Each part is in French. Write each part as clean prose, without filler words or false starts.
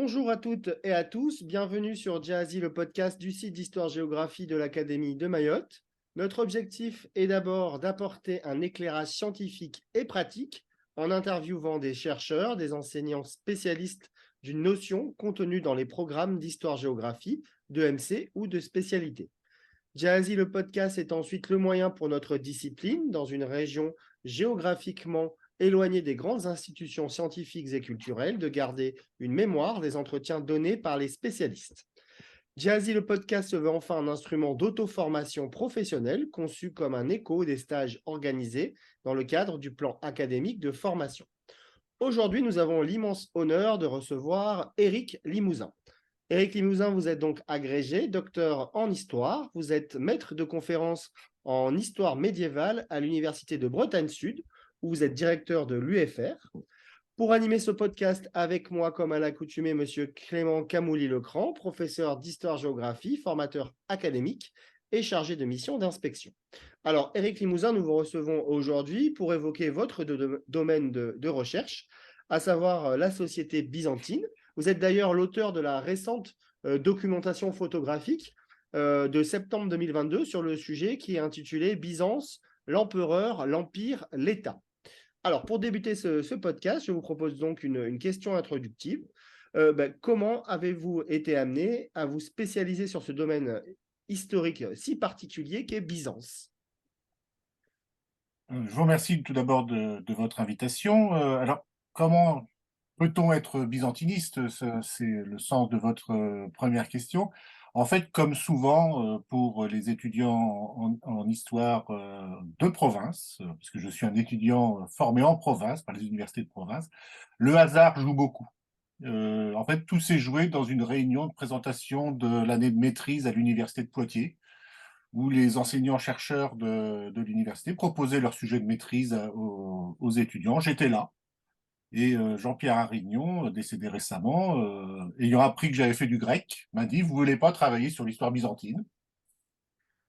Bonjour à toutes et à tous, bienvenue sur Jazzy, le podcast du site d'histoire-géographie de l'Académie de Mayotte. Notre objectif est d'abord d'apporter un éclairage scientifique et pratique en interviewant des chercheurs, des enseignants spécialistes d'une notion contenue dans les programmes d'histoire-géographie, de MC ou de spécialité. Jazzy, le podcast, est ensuite le moyen pour notre discipline, dans une région géographiquement éloignée des grandes institutions scientifiques et culturelles, de garder une mémoire des entretiens donnés par les spécialistes. Jazzy, le podcast, se veut enfin un instrument d'auto-formation professionnelle, conçu comme un écho des stages organisés dans le cadre du plan académique de formation. Aujourd'hui, nous avons l'immense honneur de recevoir Éric Limousin. Éric Limousin, vous êtes donc agrégé, docteur en histoire, vous êtes maître de conférences en histoire médiévale à l'Université de Bretagne Sud, où vous êtes directeur de l'UFR. Pour animer ce podcast avec moi, comme à l'accoutumée, monsieur Clément Camouly-Lecran, professeur d'histoire-géographie, formateur académique et chargé de mission d'inspection. Alors, Éric Limousin, nous vous recevons aujourd'hui pour évoquer votre domaine de recherche, à savoir la société byzantine. Vous êtes d'ailleurs l'auteur de la récente documentation photographique de septembre 2022 sur le sujet qui est intitulé Byzance, l'empereur, l'empire, l'État. Alors, pour débuter ce podcast, je vous propose donc une question introductive. Comment avez-vous été amené à vous spécialiser sur ce domaine historique si particulier qu'est Byzance? Je vous remercie tout d'abord de votre invitation. Alors, comment peut-on être byzantiniste? C'est le sens de votre première question. En fait, comme souvent pour les étudiants en histoire de province, parce que je suis un étudiant formé en province, par les universités de province, le hasard joue beaucoup. En fait, tout s'est joué dans une réunion de présentation de l'année de maîtrise à l'université de Poitiers, où les enseignants-chercheurs de l'université proposaient leur sujet de maîtrise aux étudiants. J'étais là. Et Jean-Pierre Arignon, décédé récemment, ayant appris que j'avais fait du grec, m'a dit: vous ne voulez pas travailler sur l'histoire byzantine?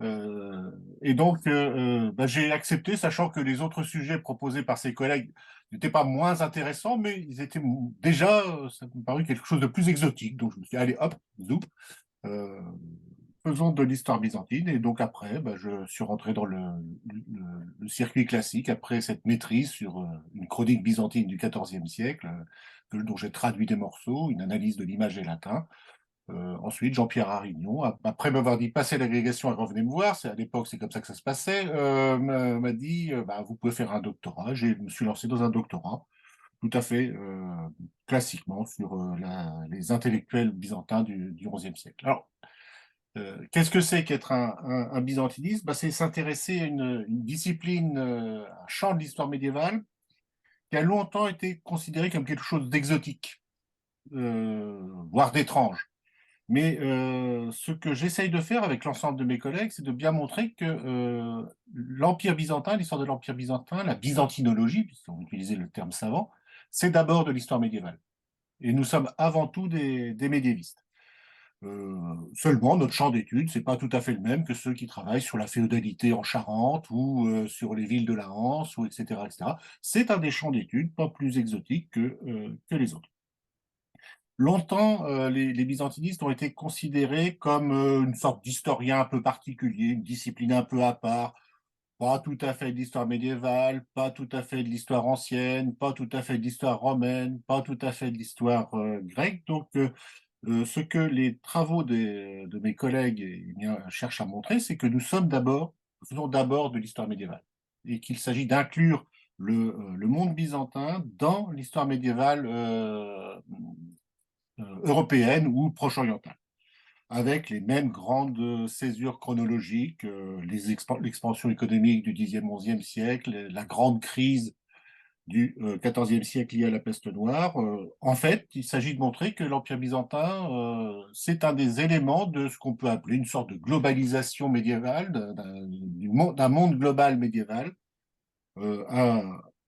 Et donc, j'ai accepté, sachant que les autres sujets proposés par ses collègues n'étaient pas moins intéressants, mais ils étaient déjà, ça me parut quelque chose de plus exotique. Donc, je me suis dit, allez, hop, zoup, euh, faisons de l'histoire byzantine. Et donc après, je suis rentré dans le circuit classique, après cette maîtrise sur une chronique byzantine du XIVe siècle, dont j'ai traduit des morceaux, une analyse de l'image et latin. Ensuite, Jean-Pierre Arignon, après m'avoir dit passez l'agrégation et revenez me voir, à l'époque c'est comme ça que ça se passait, m'a dit vous pouvez faire un doctorat. Je me suis lancé dans un doctorat tout à fait classiquement sur les intellectuels byzantins du XIe siècle. Alors, qu'est-ce que c'est qu'être un byzantiniste? C'est s'intéresser à une discipline, un champ de l'histoire médiévale qui a longtemps été considéré comme quelque chose d'exotique, voire d'étrange. Mais ce que j'essaye de faire avec l'ensemble de mes collègues, c'est de bien montrer que l'Empire byzantin, l'histoire de l'Empire byzantin, la byzantinologie, puisqu'on utilisait le terme savant, c'est d'abord de l'histoire médiévale. Et nous sommes avant tout des médiévistes. Seulement, notre champ d'études, c'est pas tout à fait le même que ceux qui travaillent sur la féodalité en Charente ou sur les villes de la Hanse, ou etc., etc. C'est un des champs d'études pas plus exotiques que les autres. Longtemps, les byzantinistes ont été considérés comme une sorte d'historien un peu particulier, une discipline un peu à part, pas tout à fait de l'histoire médiévale, pas tout à fait de l'histoire ancienne, pas tout à fait de l'histoire romaine, pas tout à fait de l'histoire grecque. Donc, ce que les travaux de mes collègues cherchent à montrer, c'est que nous faisons d'abord de l'histoire médiévale et qu'il s'agit d'inclure le monde byzantin dans l'histoire médiévale européenne ou proche-orientale, avec les mêmes grandes césures chronologiques, l'expansion économique du Xe-XIe siècle, la grande crise du XIVe siècle liée à la peste noire. En fait, il s'agit de montrer que l'Empire byzantin, c'est un des éléments de ce qu'on peut appeler une sorte de globalisation médiévale, d'un monde global médiéval,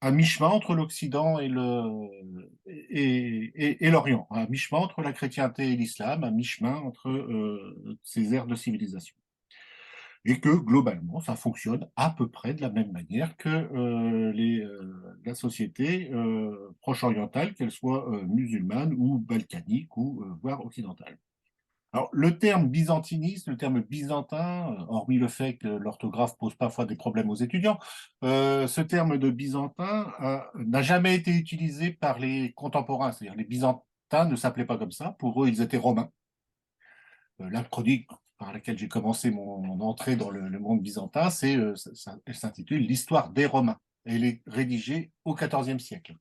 à mi-chemin entre l'Occident et l'Orient, à mi-chemin entre la chrétienté et l'islam, à mi-chemin entre ces ères de civilisation. et que globalement, ça fonctionne à peu près de la même manière que la société proche-orientale, qu'elle soit musulmane ou balkanique ou voire occidentale. Alors, le terme byzantiniste, le terme byzantin, hormis le fait que l'orthographe pose parfois des problèmes aux étudiants, ce terme de byzantin n'a jamais été utilisé par les contemporains, c'est-à-dire les byzantins ne s'appelaient pas comme ça, pour eux, ils étaient romains. La chronique par laquelle j'ai commencé mon entrée dans le monde byzantin, elle s'intitule L'histoire des Romains. Elle est rédigée au XIVe siècle.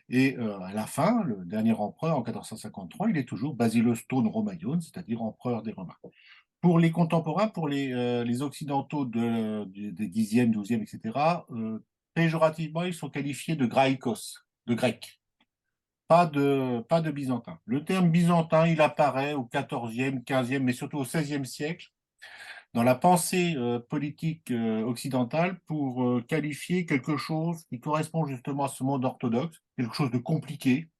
Et à la fin, le dernier empereur, en 1453, il est toujours Basileus Stone Romaion, c'est-à-dire empereur des Romains. Pour les contemporains, pour les occidentaux des 10e, 12e, etc., péjorativement, ils sont qualifiés de graikos, de grec. Pas de byzantin. Le terme byzantin, il apparaît au XIVe, XVe, mais surtout au XVIe siècle, dans la pensée politique occidentale pour qualifier quelque chose qui correspond justement à ce monde orthodoxe, quelque chose de compliqué,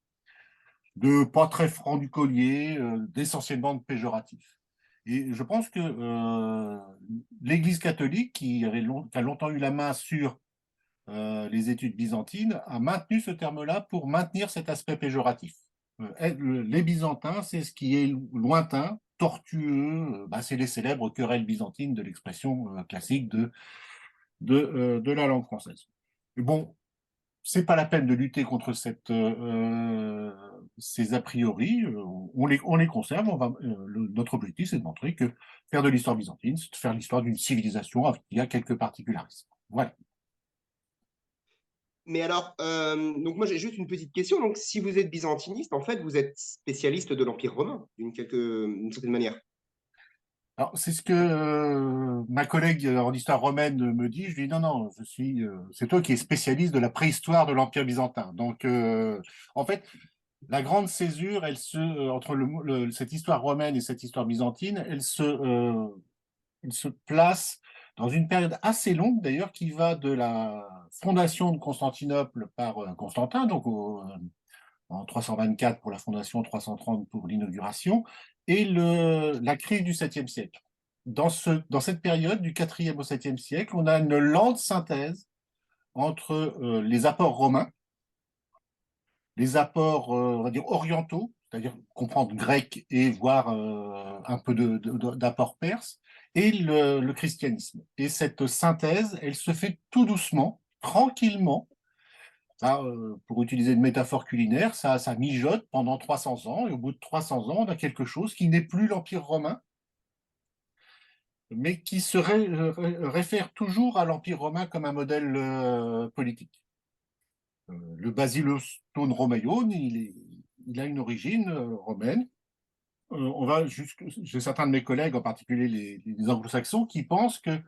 de pas très franc du collier, d'essentiellement de péjoratif. Et je pense que l'Église catholique, qui a longtemps eu la main sur les études byzantines, a maintenu ce terme-là pour maintenir cet aspect péjoratif. Les Byzantins, c'est ce qui est lointain, tortueux, c'est les célèbres querelles byzantines de l'expression classique de la langue française. Et bon, c'est pas la peine de lutter contre ces a priori. On les conserve. Notre objectif, c'est de montrer que faire de l'histoire byzantine, c'est de faire l'histoire d'une civilisation qui a quelques particularismes. Voilà. Mais alors, donc moi j'ai juste une petite question. Donc, si vous êtes byzantiniste, en fait, vous êtes spécialiste de l'Empire romain, d'une certaine manière. Alors, c'est ce que ma collègue en histoire romaine me dit. Je lui dis non, non, c'est toi qui es spécialiste de la préhistoire de l'Empire byzantin. Donc, en fait, la grande césure, entre cette histoire romaine et cette histoire byzantine, elle se place dans une période assez longue, d'ailleurs, qui va de la fondation de Constantinople par Constantin, donc en 324 pour la fondation, 330 pour l'inauguration, et la crise du 7e siècle. Dans cette période, du 4e au 7e siècle, on a une lente synthèse entre les apports romains, les apports, on va dire, orientaux, c'est-à-dire comprendre grec et voir un peu d'apport perse, et le christianisme. Et cette synthèse, elle se fait tout doucement, tranquillement. Pour utiliser une métaphore culinaire, ça mijote pendant 300 ans, et au bout de 300 ans, on a quelque chose qui n'est plus l'Empire romain, mais qui se réfère toujours à l'Empire romain comme un modèle politique. Le Basilostone Romaion, il a une origine romaine. J'ai certains de mes collègues, en particulier les anglo-saxons, qui pensent que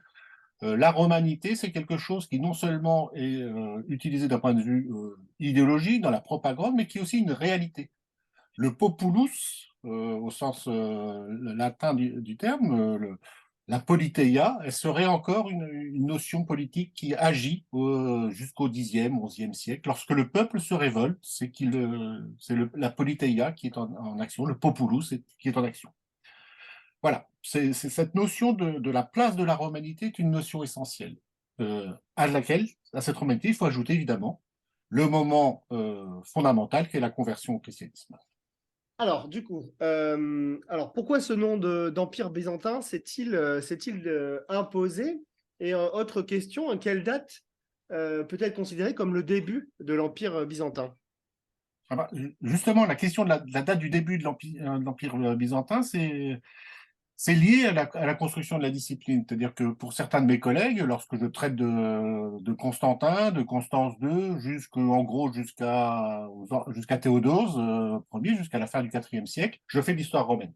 la romanité, c'est quelque chose qui non seulement est utilisé d'un point de vue idéologique, dans la propagande, mais qui est aussi une réalité. Le populus, au sens latin du terme, la politeia, elle serait encore une notion politique qui agit jusqu'au 10e, 11e siècle. Lorsque le peuple se révolte, c'est la politeia qui est en action, le populus qui est en action. Voilà, c'est cette notion de la place de la romanité est une notion essentielle, à cette romanité, il faut ajouter évidemment le moment fondamental qui est la conversion au christianisme. Alors, du coup, pourquoi ce nom d'Empire byzantin s'est-il imposé? Et autre question, à quelle date peut être considérée comme le début de l'Empire byzantin? Justement, la question de la date du début de l'Empire byzantin, c'est lié à la construction de la discipline. C'est-à-dire que pour certains de mes collègues, lorsque je traite de Constantin, de Constance II, en gros jusqu'à Théodose Ier, jusqu'à la fin du IVe siècle, je fais l'histoire romaine.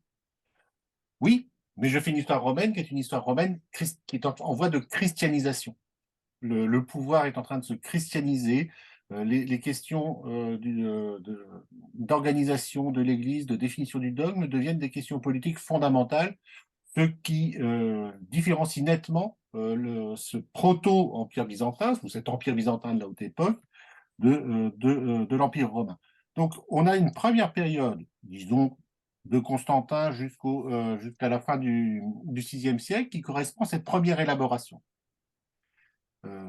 Oui, mais je fais une histoire romaine qui est une histoire romaine qui est en voie de christianisation. Le pouvoir est en train de se christianiser. Les questions d'organisation de l'Église, de définition du dogme deviennent des questions politiques fondamentales, ce qui différencie nettement ce proto-empire byzantin, ou cet empire byzantin de la haute époque, de l'empire romain. Donc, on a une première période, disons de Constantin jusqu'à la fin du VIe siècle, qui correspond à cette première élaboration.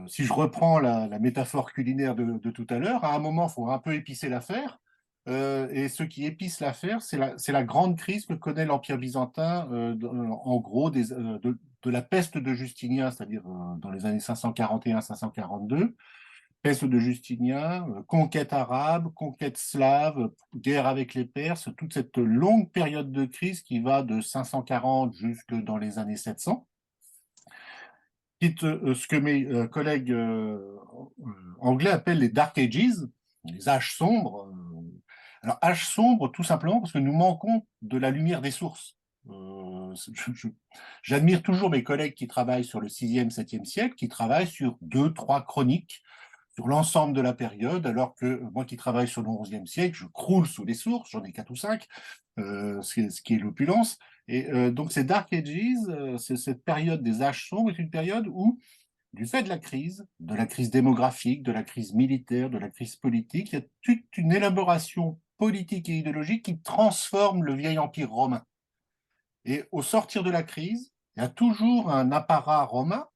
Si je reprends la métaphore culinaire de tout à l'heure, à un moment, il faut un peu épicer l'affaire. Et ce qui épice l'affaire, c'est la grande crise que connaît l'Empire byzantin, en gros, de la peste de Justinien, c'est-à-dire dans les années 541-542. Peste de Justinien, conquête arabe, conquête slave, guerre avec les Perses, toute cette longue période de crise qui va de 540 jusque dans les années 700. Ce que mes collègues anglais appellent les Dark Ages, les âges sombres. Alors, âges sombres, tout simplement parce que nous manquons de la lumière des sources. J'admire toujours mes collègues qui travaillent sur le 6e, 7e siècle, qui travaillent sur 2, 3 chroniques sur l'ensemble de la période, alors que moi qui travaille sur le 11e siècle, je croule sous les sources, j'en ai 4 ou 5, ce qui est l'opulence. Et donc ces Dark Ages, cette période des âges sombres est une période où, du fait de la crise démographique, de la crise militaire, de la crise politique, il y a toute une élaboration politique et idéologique qui transforme le vieil empire romain. Et au sortir de la crise, il y a toujours un apparat romain,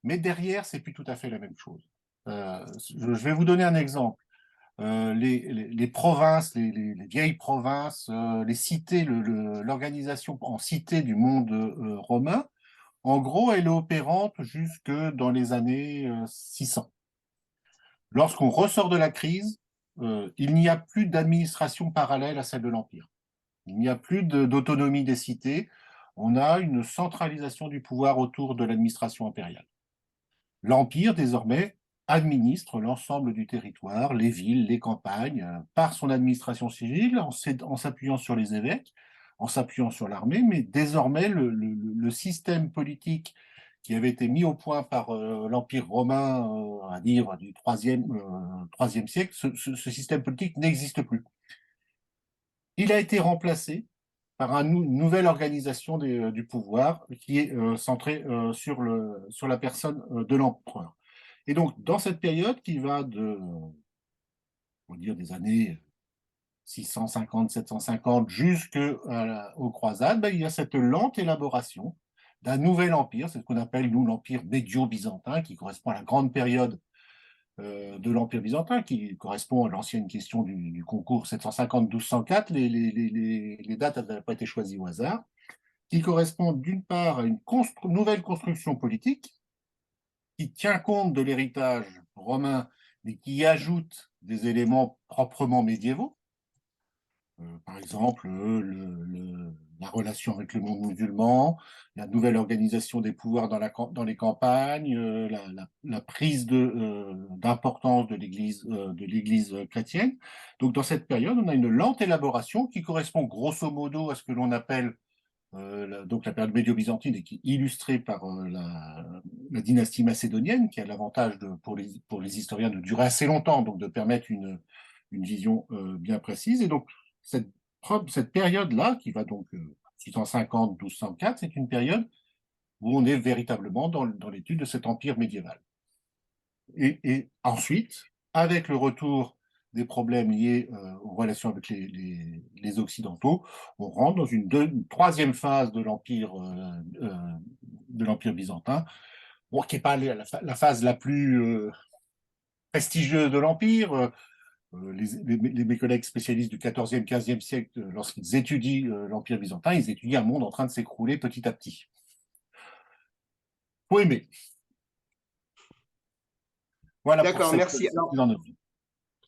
mais derrière, c'est plus tout à fait la même chose. Je vais vous donner un exemple. Les provinces, les vieilles provinces, les cités, l'organisation en cité du monde romain, en gros, elle est opérante jusque dans les années 600. Lorsqu'on ressort de la crise, il n'y a plus d'administration parallèle à celle de l'Empire. Il n'y a plus d'autonomie des cités. On a une centralisation du pouvoir autour de l'administration impériale. L'Empire, désormais, administre l'ensemble du territoire, les villes, les campagnes, par son administration civile, en s'appuyant sur les évêques, en s'appuyant sur l'armée, mais désormais, le système politique qui avait été mis au point par l'Empire romain, à dire du IIIe siècle, ce système politique n'existe plus. Il a été remplacé par une nouvelle organisation du pouvoir qui est centrée sur la personne de l'empereur. Et donc, dans cette période qui va on va dire, des années 650, 750 jusqu'aux croisades, ben, il y a cette lente élaboration d'un nouvel empire, c'est ce qu'on appelle, nous, l'empire médio-byzantin, qui correspond à la grande période de l'Empire byzantin, qui correspond à l'ancienne question du concours 750-1204. Les dates n'avaient pas été choisies au hasard, qui correspond d'une part à une nouvelle construction politique qui tient compte de l'héritage romain, mais qui ajoute des éléments proprement médiévaux. Par exemple, la relation avec le monde musulman, la nouvelle organisation des pouvoirs dans les campagnes, la prise d'importance de l'Église chrétienne. Donc, dans cette période, on a une lente élaboration qui correspond grosso modo à ce que l'on appelle donc la période médio-byzantine et qui est illustrée par la dynastie macédonienne, qui a l'avantage pour les historiens de durer assez longtemps, donc de permettre une vision bien précise. Et donc, cette période-là, qui va donc 650-1204, c'est une période où on est véritablement dans l'étude de cet empire médiéval. Et ensuite, avec le retour des problèmes liés aux relations avec les Occidentaux, on rentre dans une troisième phase de l'Empire byzantin, bon, qui n'est pas la phase la plus prestigieuse de l'Empire. Mes collègues spécialistes du XIVe, XVe siècle, lorsqu'ils étudient l'Empire byzantin, ils étudient un monde en train de s'écrouler petit à petit. Faut aimer. Voilà. D'accord, merci. Alors,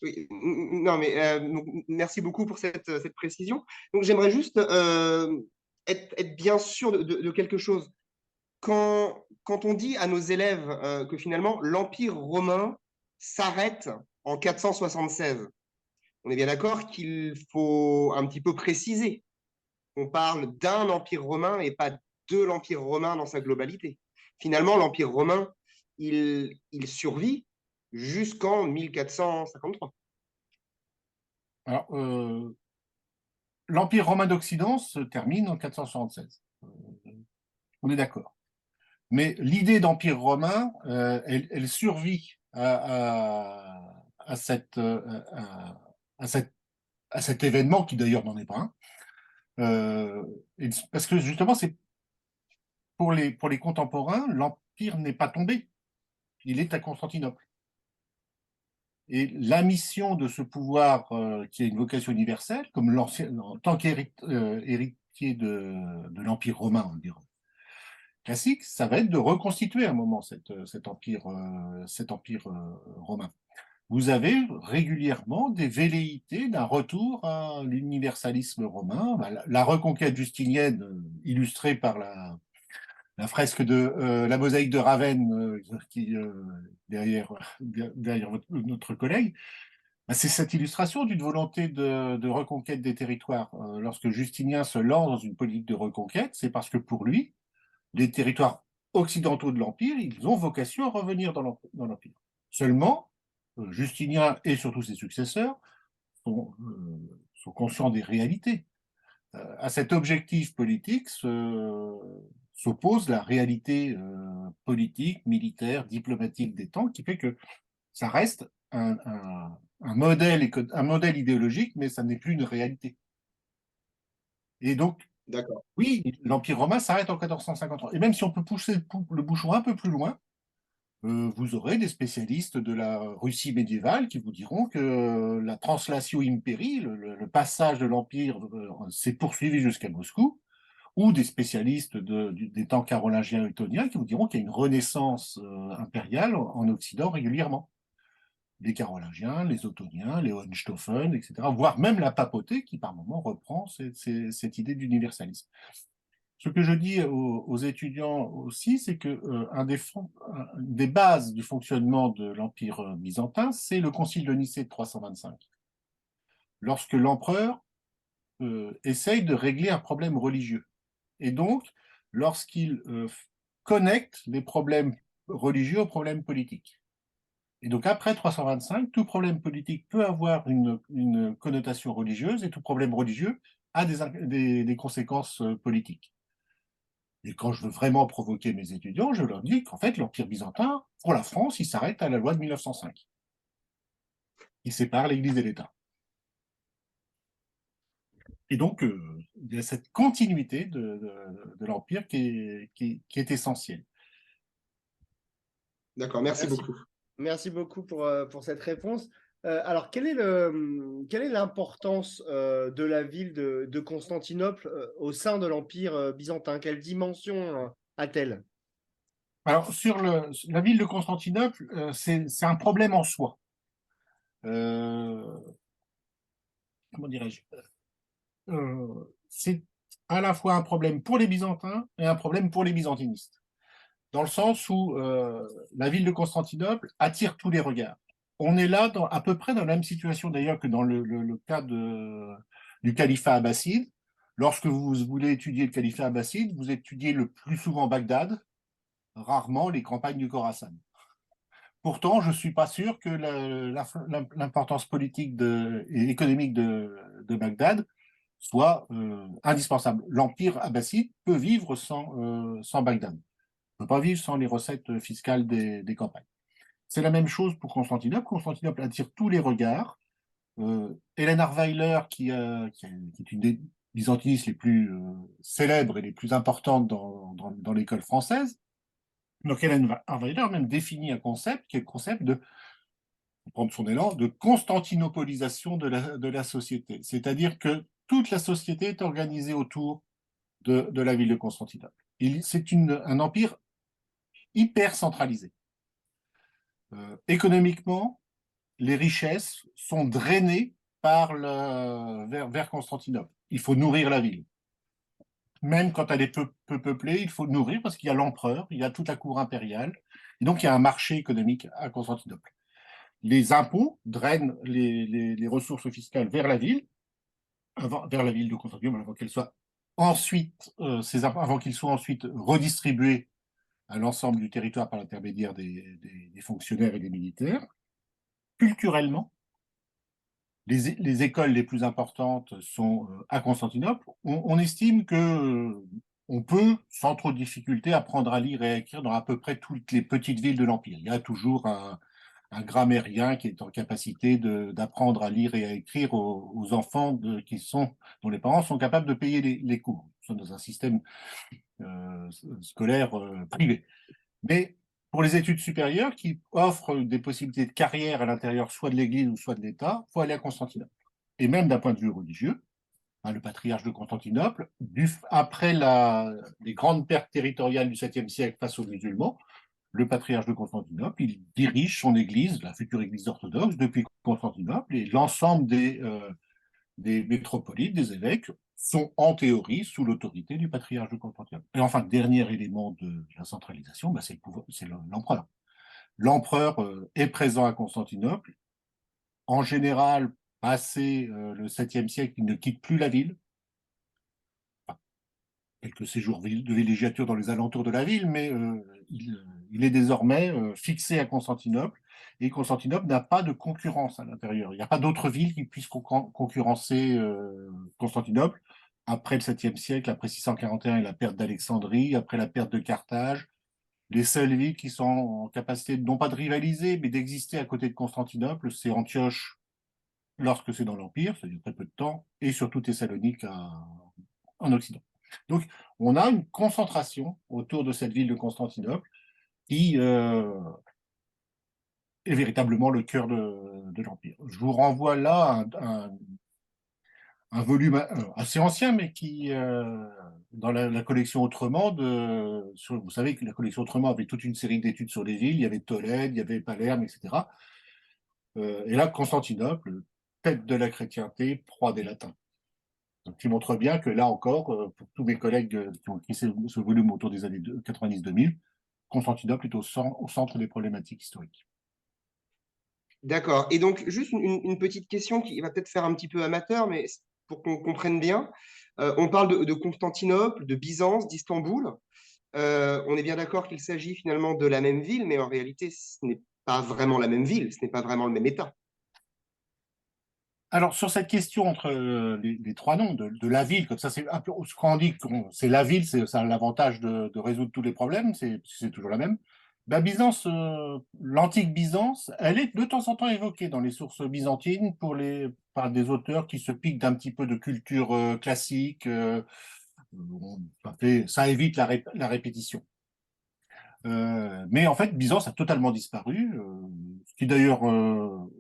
oui, non, mais merci beaucoup pour cette précision. Donc, j'aimerais juste être bien sûr de quelque chose. Quand on dit à nos élèves que finalement l'Empire romain s'arrête en 476, on est bien d'accord qu'il faut un petit peu préciser. On parle d'un empire romain et pas de l'Empire romain dans sa globalité. Finalement, l'Empire romain, il survit jusqu'en 1453. Alors, l'Empire romain d'Occident se termine en 476. On est d'accord. Mais l'idée d'Empire romain, elle survit à cet événement, qui d'ailleurs n'en est pas un, Parce que justement, c'est pour les contemporains, l'Empire n'est pas tombé, il est à Constantinople. Et la mission de ce pouvoir qui a une vocation universelle, comme en tant qu'héritier de l'Empire romain, on dirait, classique, ça va être de reconstituer à un moment cet empire romain. Vous avez régulièrement des velléités d'un retour à l'universalisme romain. La reconquête justinienne, illustrée par la fresque la mosaïque de Ravenne, qui derrière notre collègue, c'est cette illustration d'une volonté de reconquête des territoires. Lorsque Justinien se lance dans une politique de reconquête, c'est parce que pour lui, les territoires occidentaux de l'Empire, ils ont vocation à revenir dans l'Empire. Seulement, Justinien et surtout ses successeurs sont conscients des réalités. À cet objectif politique s'oppose la réalité politique, militaire, diplomatique des temps, qui fait que ça reste un modèle idéologique, mais ça n'est plus une réalité. Et donc, oui, l'Empire romain s'arrête en 1453. Et même si on peut pousser le bouchon un peu plus loin, vous aurez des spécialistes de la Russie médiévale qui vous diront que la translatio imperii, le passage de l'Empire, s'est poursuivi jusqu'à Moscou, ou des spécialistes des temps carolingiens et ottoniens qui vous diront qu'il y a une renaissance impériale en Occident régulièrement. Les Carolingiens, les Ottoniens, les Hohenstaufen, etc., voire même la papauté qui, par moments, reprend cette idée d'universalisme. Ce que je dis aux étudiants aussi, c'est que des bases du fonctionnement de l'Empire byzantin, c'est le Concile de Nicée de 325. Lorsque l'empereur essaye de régler un problème religieux. Et donc, lorsqu'il connecte les problèmes religieux aux problèmes politiques. Et donc, après 325, tout problème politique peut avoir une connotation religieuse et tout problème religieux a des conséquences politiques. Et quand je veux vraiment provoquer mes étudiants, je leur dis qu'en fait, l'Empire byzantin, pour la France, il s'arrête à la loi de 1905. Il sépare l'Église et l'État. Et donc, il y a cette continuité de l'Empire qui est essentielle. D'accord, merci beaucoup. Merci beaucoup pour cette réponse. Alors, quelle est l'importance de la ville de Constantinople au sein de l'Empire byzantin? Quelle dimension a-t-elle? Alors, sur la ville de Constantinople, c'est un problème en soi. Comment dirais-je? C'est à la fois un problème pour les Byzantins et un problème pour les byzantinistes. Dans le sens où la ville de Constantinople attire tous les regards. On est là à peu près dans la même situation d'ailleurs que dans le cas du califat abbasside. Lorsque vous voulez étudier le califat abbasside, vous étudiez le plus souvent Bagdad, rarement les campagnes du Khorasan. Pourtant, je ne suis pas sûr que l'importance politique et économique de Bagdad soit indispensable. L'Empire abbasside peut vivre sans Bagdad. Ne peut pas vivre sans les recettes fiscales des campagnes. C'est la même chose pour Constantinople. Constantinople attire tous les regards. Hélène Arweiler, qui est une des byzantinistes les plus célèbres et les plus importantes dans l'école française, donc Hélène Arweiler a même défini un concept qui est le concept pour prendre son élan, de constantinopolisation de la société. C'est-à-dire que toute la société est organisée autour de la ville de Constantinople. C'est un empire hyper centralisé. Économiquement, les richesses sont drainées vers Constantinople. Il faut nourrir la ville. Même quand elle est peu peuplée, il faut nourrir parce qu'il y a l'empereur, il y a toute la cour impériale, et donc il y a un marché économique à Constantinople. Les impôts drainent les ressources fiscales vers la ville de Constantinople, avant qu'elles soient avant qu'ils soient ensuite redistribués à l'ensemble du territoire par l'intermédiaire des fonctionnaires et des militaires. Culturellement, les écoles les plus importantes sont à Constantinople. On estime que on peut, sans trop de difficulté, apprendre à lire et à écrire dans à peu près toutes les petites villes de l'Empire. Il y a toujours un un grammairien qui est en capacité d'apprendre à lire et à écrire aux enfants dont les parents sont capables de payer les cours. Nous sommes dans un système scolaire privé. Mais pour les études supérieures qui offrent des possibilités de carrière à l'intérieur soit de l'Église ou soit de l'État, il faut aller à Constantinople. Et même d'un point de vue religieux, le patriarche de Constantinople, après les grandes pertes territoriales du 7e siècle face aux musulmans, le patriarche de Constantinople, il dirige son église, la future église orthodoxe, depuis Constantinople, et l'ensemble des métropolites, des évêques, sont en théorie sous l'autorité du patriarche de Constantinople. Et enfin, dernier élément de la centralisation, c'est l'empereur. L'empereur est présent à Constantinople. En général, passé le 7e siècle, il ne quitte plus la ville. Enfin, quelques séjours de villégiature dans les alentours de la ville, mais il est désormais fixé à Constantinople. Et Constantinople n'a pas de concurrence à l'intérieur. Il n'y a pas d'autres villes qui puissent concurrencer Constantinople. Après le 7e siècle, après 641 et la perte d'Alexandrie, après la perte de Carthage, les seules villes qui sont en capacité, non pas de rivaliser, mais d'exister à côté de Constantinople, c'est Antioche lorsque c'est dans l'Empire, c'est-à-dire très peu de temps, et surtout Thessalonique en Occident. Donc, on a une concentration autour de cette ville de Constantinople qui est véritablement le cœur de l'Empire. Je vous renvoie là un volume assez ancien, mais qui, dans la collection Autrement, vous savez que la collection Autrement avait toute une série d'études sur les villes, il y avait Tolède, il y avait Palerme, etc. Et là, Constantinople, tête de la chrétienté, proie des latins. Donc, qui montre bien que là encore, pour tous mes collègues qui ont écrit ce volume autour des années 90-2000, Constantinople est au centre des problématiques historiques. D'accord. Et donc, juste une petite question qui va peut-être faire un petit peu amateur, mais pour qu'on comprenne bien. On parle de Constantinople, de Byzance, d'Istanbul. On est bien d'accord qu'il s'agit finalement de la même ville, mais en réalité, ce n'est pas vraiment la même ville, ce n'est pas vraiment le même État. Alors, sur cette question entre les trois noms de la ville, comme ça, c'est un peu, quand on dit que c'est la ville, ça a l'avantage de résoudre tous les problèmes, c'est toujours la même. Ben, Byzance, l'antique Byzance, elle est de temps en temps évoquée dans les sources byzantines par des auteurs qui se piquent d'un petit peu de culture classique. Ça évite la répétition. Mais en fait, Byzance a totalement disparu, ce qui est d'ailleurs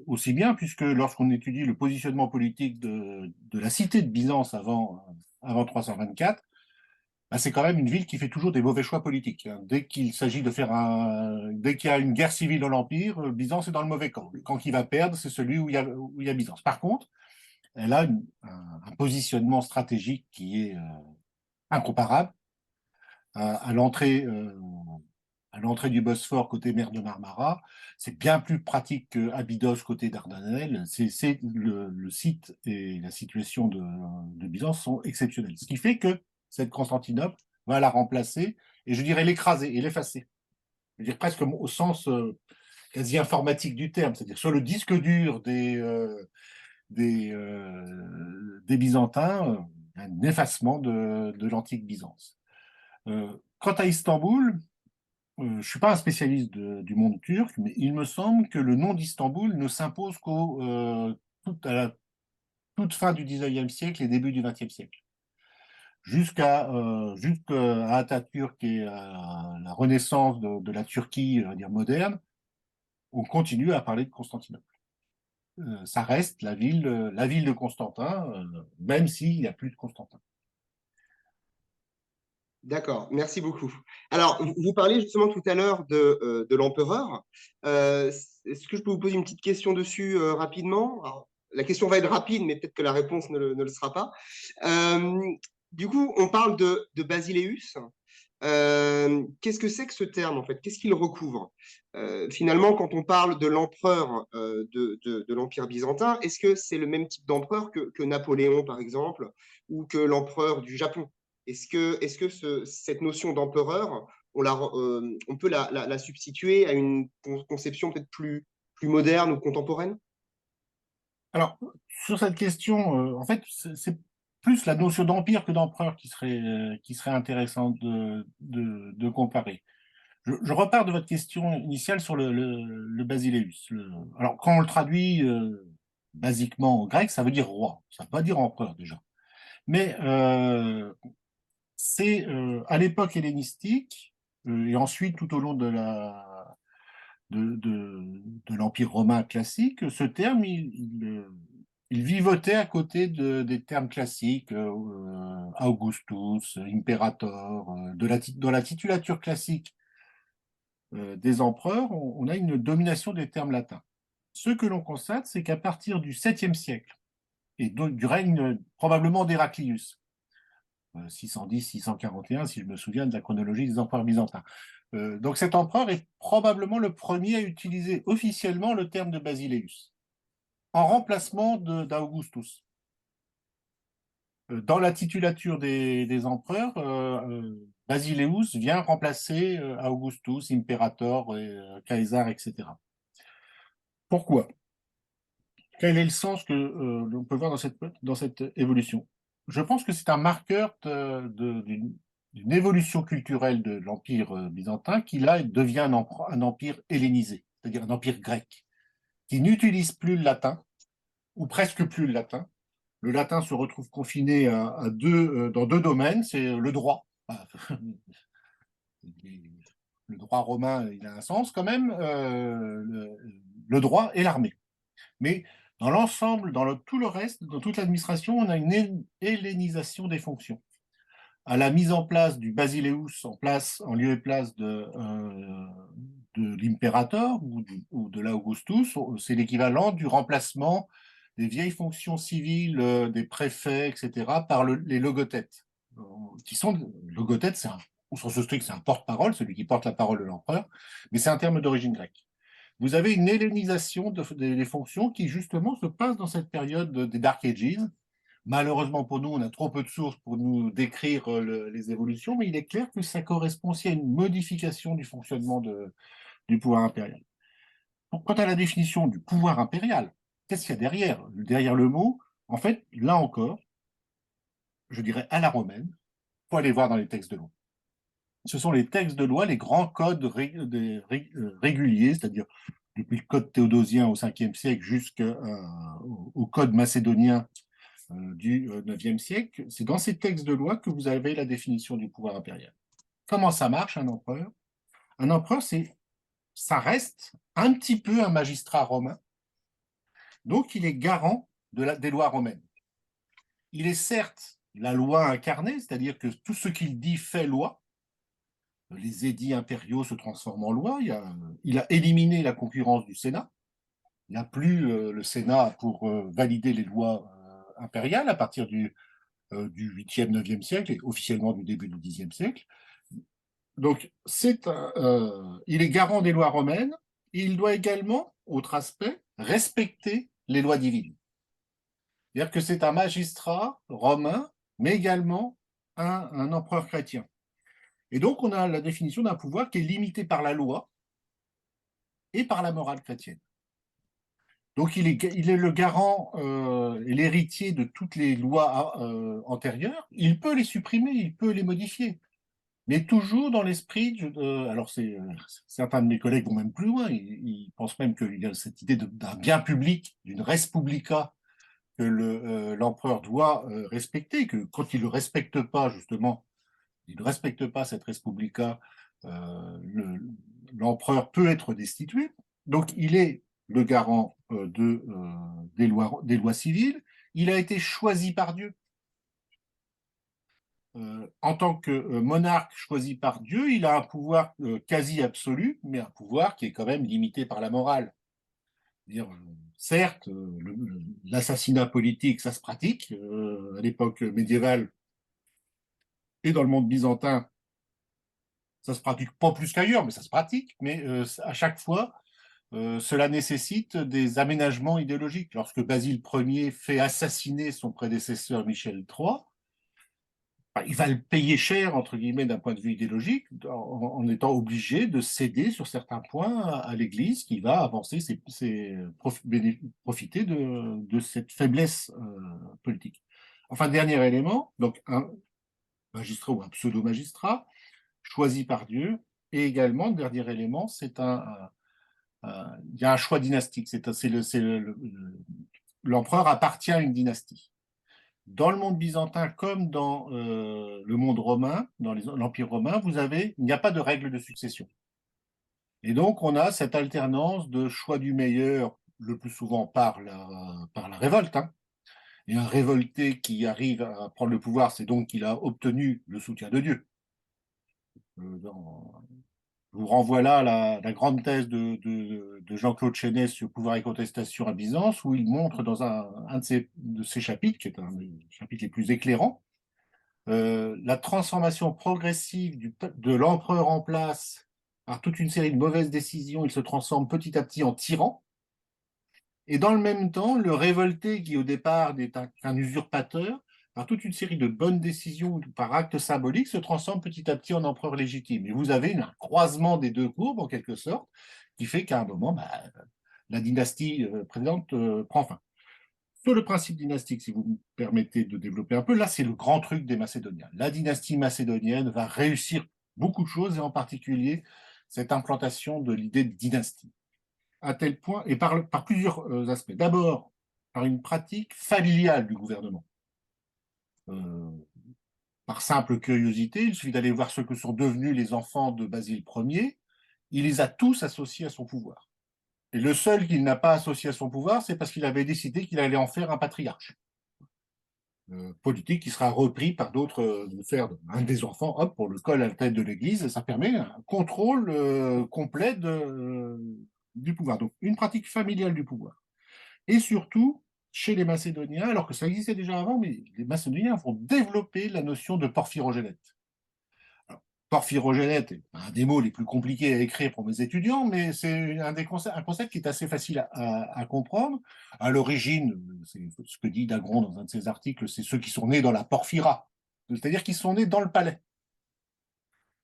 aussi bien, puisque lorsqu'on étudie le positionnement politique de la cité de Byzance avant 324, bah, c'est quand même une ville qui fait toujours des mauvais choix politiques, hein. Dès qu'il s'agit dès qu'il y a une guerre civile dans l'Empire, Byzance est dans le mauvais camp. Le camp qui va perdre, c'est celui où il y a Byzance. Par contre, elle a un positionnement stratégique qui est incomparable. À l'entrée du Bosphore côté mer de Marmara, c'est bien plus pratique qu'Abydos côté Dardanelles. Le site et la situation de Byzance sont exceptionnels. Ce qui fait que cette Constantinople va la remplacer et je dirais l'écraser et l'effacer. Je veux dire presque au sens quasi informatique du terme, c'est-à-dire sur le disque dur des Byzantins, un effacement de l'antique Byzance. Quant à Istanbul, je ne suis pas un spécialiste du monde turc, mais il me semble que le nom d'Istanbul ne s'impose à la toute fin du 19e siècle et début du 20e siècle. Jusqu'à Atatürk et à la renaissance de la Turquie, on va dire moderne, on continue à parler de Constantinople. Ça reste la ville de Constantin, même s'il n'y a plus de Constantin. D'accord, merci beaucoup. Alors, vous parliez justement tout à l'heure de l'empereur. Est-ce que je peux vous poser une petite question dessus rapidement? Alors, la question va être rapide, mais peut-être que la réponse ne le sera pas. Euh, du coup, on parle de Basileus. Qu'est-ce que c'est que ce terme, en fait? Qu'est-ce qu'il recouvre? Finalement, quand on parle de l'empereur de l'Empire byzantin, est-ce que c'est le même type d'empereur que Napoléon, par exemple, ou que l'empereur du Japon? Est-ce que cette notion d'empereur, on peut la substituer à une conception peut-être plus moderne ou contemporaine? Alors, sur cette question, en fait, c'est plus la notion d'empire que d'empereur qui serait intéressante de comparer. Je repars de votre question initiale sur le basileus. Alors, quand on le traduit basiquement en grec, ça veut dire roi. Ça ne veut pas dire empereur déjà. Mais c'est à l'époque hellénistique et ensuite tout au long de l'Empire romain classique, ce terme, il vivotait à côté des termes classiques, Augustus, Imperator, dans la titulature classique des empereurs, on a une domination des termes latins. Ce que l'on constate, c'est qu'à partir du 7e siècle, et donc du règne probablement d'Héraclius, 610-641, si je me souviens de la chronologie des empereurs byzantins. Donc cet empereur est probablement le premier à utiliser officiellement le terme de Basileus, en remplacement d'Augustus. Dans la titulature des empereurs, Basileus vient remplacer Augustus, Imperator, Caesar, etc. Pourquoi? Quel est le sens que l'on peut voir dans cette évolution? Je pense que c'est un marqueur d'une évolution culturelle de l'Empire byzantin qui, là, devient un empire hellénisé, c'est-à-dire un empire grec, qui n'utilise plus le latin, ou presque plus le latin. Le latin se retrouve confiné dans deux domaines, c'est le droit. Le droit romain, il a un sens quand même, le droit et l'armée. Mais dans l'ensemble, tout le reste, dans toute l'administration, on a une hellénisation des fonctions. À la mise en place du basileus, en lieu et place de l'imperator ou de l'Augustus, c'est l'équivalent du remplacement des vieilles fonctions civiles des préfets, etc., par les logothètes. Logothète, au sens strict, c'est un porte-parole, celui qui porte la parole de l'empereur, mais c'est un terme d'origine grecque. Vous avez une hellénisation des fonctions qui, justement, se passe dans cette période des Dark Ages. Malheureusement pour nous, on a trop peu de sources pour nous décrire les évolutions, mais il est clair que ça correspond aussi à une modification du fonctionnement du pouvoir impérial. Quant à la définition du pouvoir impérial, qu'est-ce qu'il y a derrière? Derrière le mot, en fait, là encore, je dirais à la romaine, il faut aller voir dans les textes de loi. Ce sont les textes de loi, les grands codes réguliers, c'est-à-dire depuis le code théodosien au 5e siècle jusqu'au code macédonien du 9e siècle. C'est dans ces textes de loi que vous avez la définition du pouvoir impérial. Comment ça marche, un empereur? Un empereur, ça reste un petit peu un magistrat romain, donc il est garant des lois romaines. Il est certes la loi incarnée, c'est-à-dire que tout ce qu'il dit fait loi. Les édits impériaux se transforment en loi. Il a éliminé la concurrence du Sénat. Il n'y a plus le Sénat pour valider les lois impériales à partir du 8e, 9e siècle et officiellement du début du 10e siècle. Donc, il est garant des lois romaines et il doit également, autre aspect, respecter les lois divines. C'est-à-dire que c'est un magistrat romain, mais également un empereur chrétien. Et donc, on a la définition d'un pouvoir qui est limité par la loi et par la morale chrétienne. Donc, il est le garant et l'héritier de toutes les lois antérieures. Il peut les supprimer, il peut les modifier, mais toujours dans l'esprit. Alors, certains de mes collègues vont même plus loin. Ils pensent même qu'il y a cette idée d'un bien public, d'une res publica que l'empereur doit respecter, que quand il ne le respecte pas, justement, il ne respecte pas cette res publica, l'empereur peut être destitué. Donc, il est le garant des lois civiles. Il a été choisi par Dieu. En tant que monarque choisi par Dieu, il a un pouvoir quasi absolu, mais un pouvoir qui est quand même limité par la morale. Certes, l'assassinat politique, ça se pratique. À l'époque médiévale et dans le monde byzantin, ça se pratique pas plus qu'ailleurs, mais ça se pratique. Mais à chaque fois, cela nécessite des aménagements idéologiques. Lorsque Basile Ier fait assassiner son prédécesseur Michel III, il va le payer cher, entre guillemets, d'un point de vue idéologique, en étant obligé de céder sur certains points à l'Église qui va avancer, profiter de cette faiblesse politique. Enfin, dernier élément, donc un magistrat ou un pseudo-magistrat choisi par Dieu Et également, le dernier élément, il y a un choix dynastique. L'empereur appartient à une dynastie. Dans le monde byzantin comme dans le monde romain, dans l'Empire romain, il n'y a pas de règle de succession. Et donc, on a cette alternance de choix du meilleur, le plus souvent par la révolte. Hein. Et un révolté qui arrive à prendre le pouvoir, c'est donc qu'il a obtenu le soutien de Dieu. Je vous renvoie là à la grande thèse de Jean-Claude Chénet sur Pouvoir et contestation à Byzance, où il montre dans un de ses chapitres, qui est un des chapitres les plus éclairants, la transformation progressive de l'empereur en place par toute une série de mauvaises décisions. Il se transforme petit à petit en tyran. Et dans le même temps, le révolté, qui au départ n'est qu'un usurpateur, par toute une série de bonnes décisions, par actes symboliques, se transforme petit à petit en empereur légitime. Et vous avez un croisement des deux courbes, en quelque sorte, qui fait qu'à un moment, la dynastie précédente prend fin. Sur le principe dynastique, si vous me permettez de développer un peu, là, c'est le grand truc des Macédoniens. La dynastie macédonienne va réussir beaucoup de choses, et en particulier cette implantation de l'idée de dynastie. À tel point, et par plusieurs aspects. D'abord, par une pratique familiale du gouvernement. Par simple curiosité, il suffit d'aller voir ce que sont devenus les enfants de Basile Ier. Il les a tous associés à son pouvoir. Et le seul qu'il n'a pas associé à son pouvoir, c'est parce qu'il avait décidé qu'il allait en faire un patriarche. Politique qui sera repris par d'autres, de faire un des enfants, hop, pour le colle à la tête de l'Église, ça permet un contrôle complet du pouvoir. Donc, une pratique familiale du pouvoir. Et surtout, chez les Macédoniens, alors que ça existait déjà avant, mais les Macédoniens vont développer la notion de porphyrogénète. Porphyrogénète est un des mots les plus compliqués à écrire pour mes étudiants, mais c'est un concept qui est assez facile à comprendre. À l'origine, c'est ce que dit Dagron dans un de ses articles, c'est ceux qui sont nés dans la porphyra, c'est-à-dire qu'ils sont nés dans le palais.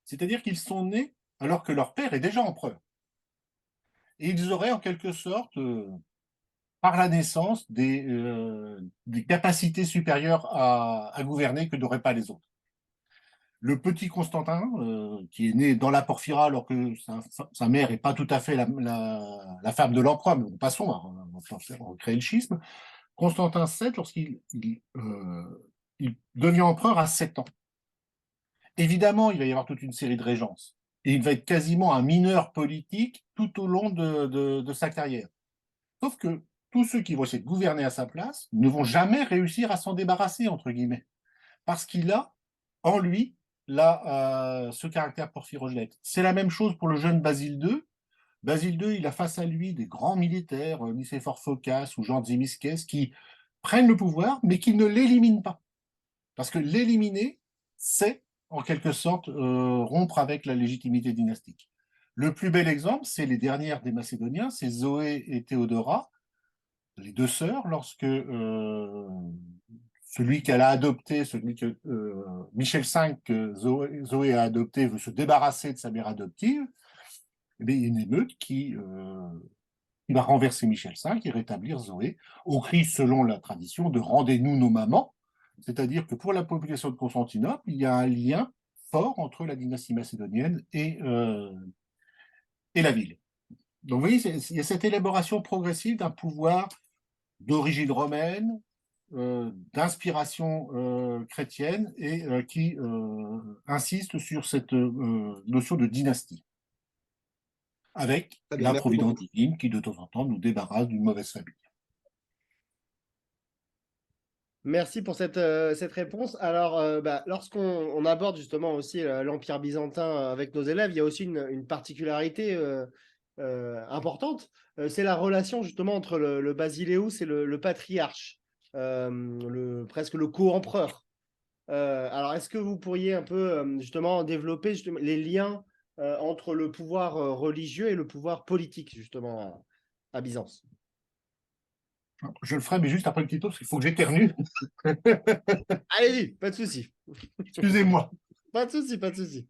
C'est-à-dire qu'ils sont nés alors que leur père est déjà empereur. Et ils auraient en quelque sorte, par la naissance, des capacités supérieures à gouverner que n'auraient pas les autres. Le petit Constantin, qui est né dans la porphyra alors que sa mère n'est pas tout à fait la femme de l'empereur, mais passons, on va créer le schisme. Constantin VII, lorsqu'il il devient empereur à 7 ans. Évidemment, il va y avoir toute une série de régences. Et il va être quasiment un mineur politique tout au long de sa carrière. Sauf que tous ceux qui vont essayer de gouverner à sa place ne vont jamais réussir à s'en débarrasser, entre guillemets, parce qu'il a en lui ce caractère porphyrogénète. C'est la même chose pour le jeune Basile II. Basile II, il a face à lui des grands militaires, Nicéphore Phocas ou Jean Zimisces, qui prennent le pouvoir, mais qui ne l'éliminent pas. Parce que l'éliminer, c'est en quelque sorte rompre avec la légitimité dynastique. Le plus bel exemple, c'est les dernières des Macédoniens, c'est Zoé et Théodora, les deux sœurs, lorsque celui qu'elle a adopté, celui que Michel V, que Zoé a adopté, veut se débarrasser de sa mère adoptive, eh bien, il y a une émeute qui va renverser Michel V et rétablir Zoé, au cri, selon la tradition, de rendez-nous nos mamans. C'est-à-dire que pour la population de Constantinople, il y a un lien fort entre la dynastie macédonienne et la ville. Donc vous voyez, il y a cette élaboration progressive d'un pouvoir d'origine romaine, d'inspiration chrétienne et qui insiste sur cette notion de dynastie, avec la providence divine qui, de temps en temps, nous débarrasse d'une mauvaise famille. Merci pour cette réponse. Alors, lorsqu'on aborde justement aussi l'Empire byzantin avec nos élèves, il y a aussi une particularité importante. C'est la relation justement entre le basileus et le patriarche, presque le co-empereur. Alors, est-ce que vous pourriez un peu justement développer les liens entre le pouvoir religieux et le pouvoir politique justement à Byzance? Je le ferai, mais juste après le petit tour, parce qu'il faut que j'éternue. Allez-y, pas de souci. Excusez-moi. Pas de souci, pas de souci.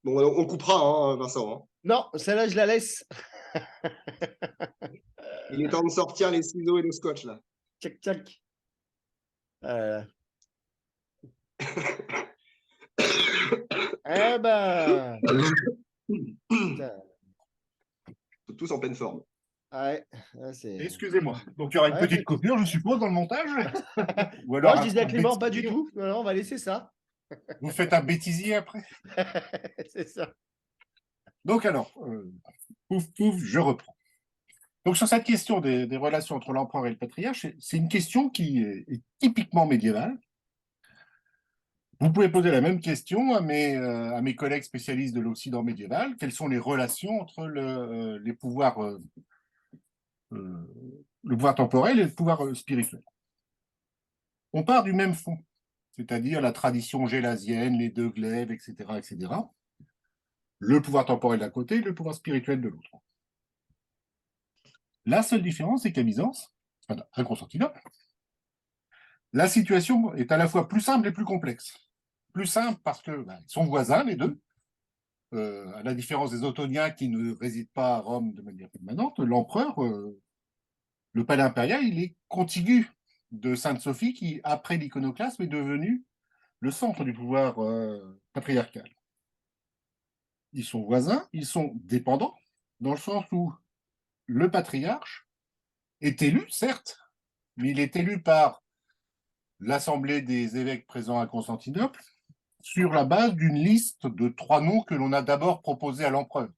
Bon, on coupera, hein, Vincent. Hein. Non, celle-là, je la laisse. Il est temps de sortir les ciseaux et le scotch, là. Tchac, tchac. Eh ben, putain, Tous en pleine forme. ouais, c'est... Excusez-moi. Donc, il y aura une Ouais, pas petite de souci. coupure, je suppose, dans le montage. Ou Non, alors je disais à un Clément, pas du bêtisier. tout. Non, non, on va laisser ça. Vous faites un bêtisier après. C'est ça. Donc, alors, pouf, pouf, je reprends. Donc, sur cette question des relations entre l'empereur et le patriarche, c'est une question qui est typiquement médiévale. Vous pouvez poser la même question à mes collègues spécialistes de l'Occident médiéval. Quelles sont les relations entre les pouvoirs, le pouvoir temporel et le pouvoir spirituel? On part du même fond, c'est-à-dire la tradition gélasienne, les deux glaives, etc., etc. Le pouvoir temporel d'un côté, le pouvoir spirituel de l'autre. La seule différence, c'est qu'à Byzance, à Constantinople, la situation est à la fois plus simple et plus complexe. Plus simple parce que ils sont voisins, les deux. À la différence des Ottoniens qui ne résident pas à Rome de manière permanente, l'empereur, le palais impérial, il est contigu de Sainte-Sophie qui, après l'iconoclasme, est devenu le centre du pouvoir patriarcal. Ils sont voisins, ils sont dépendants, dans le sens où le patriarche est élu, certes, mais il est élu par l'assemblée des évêques présents à Constantinople sur la base d'une liste de 3 noms que l'on a d'abord proposés à l'empereur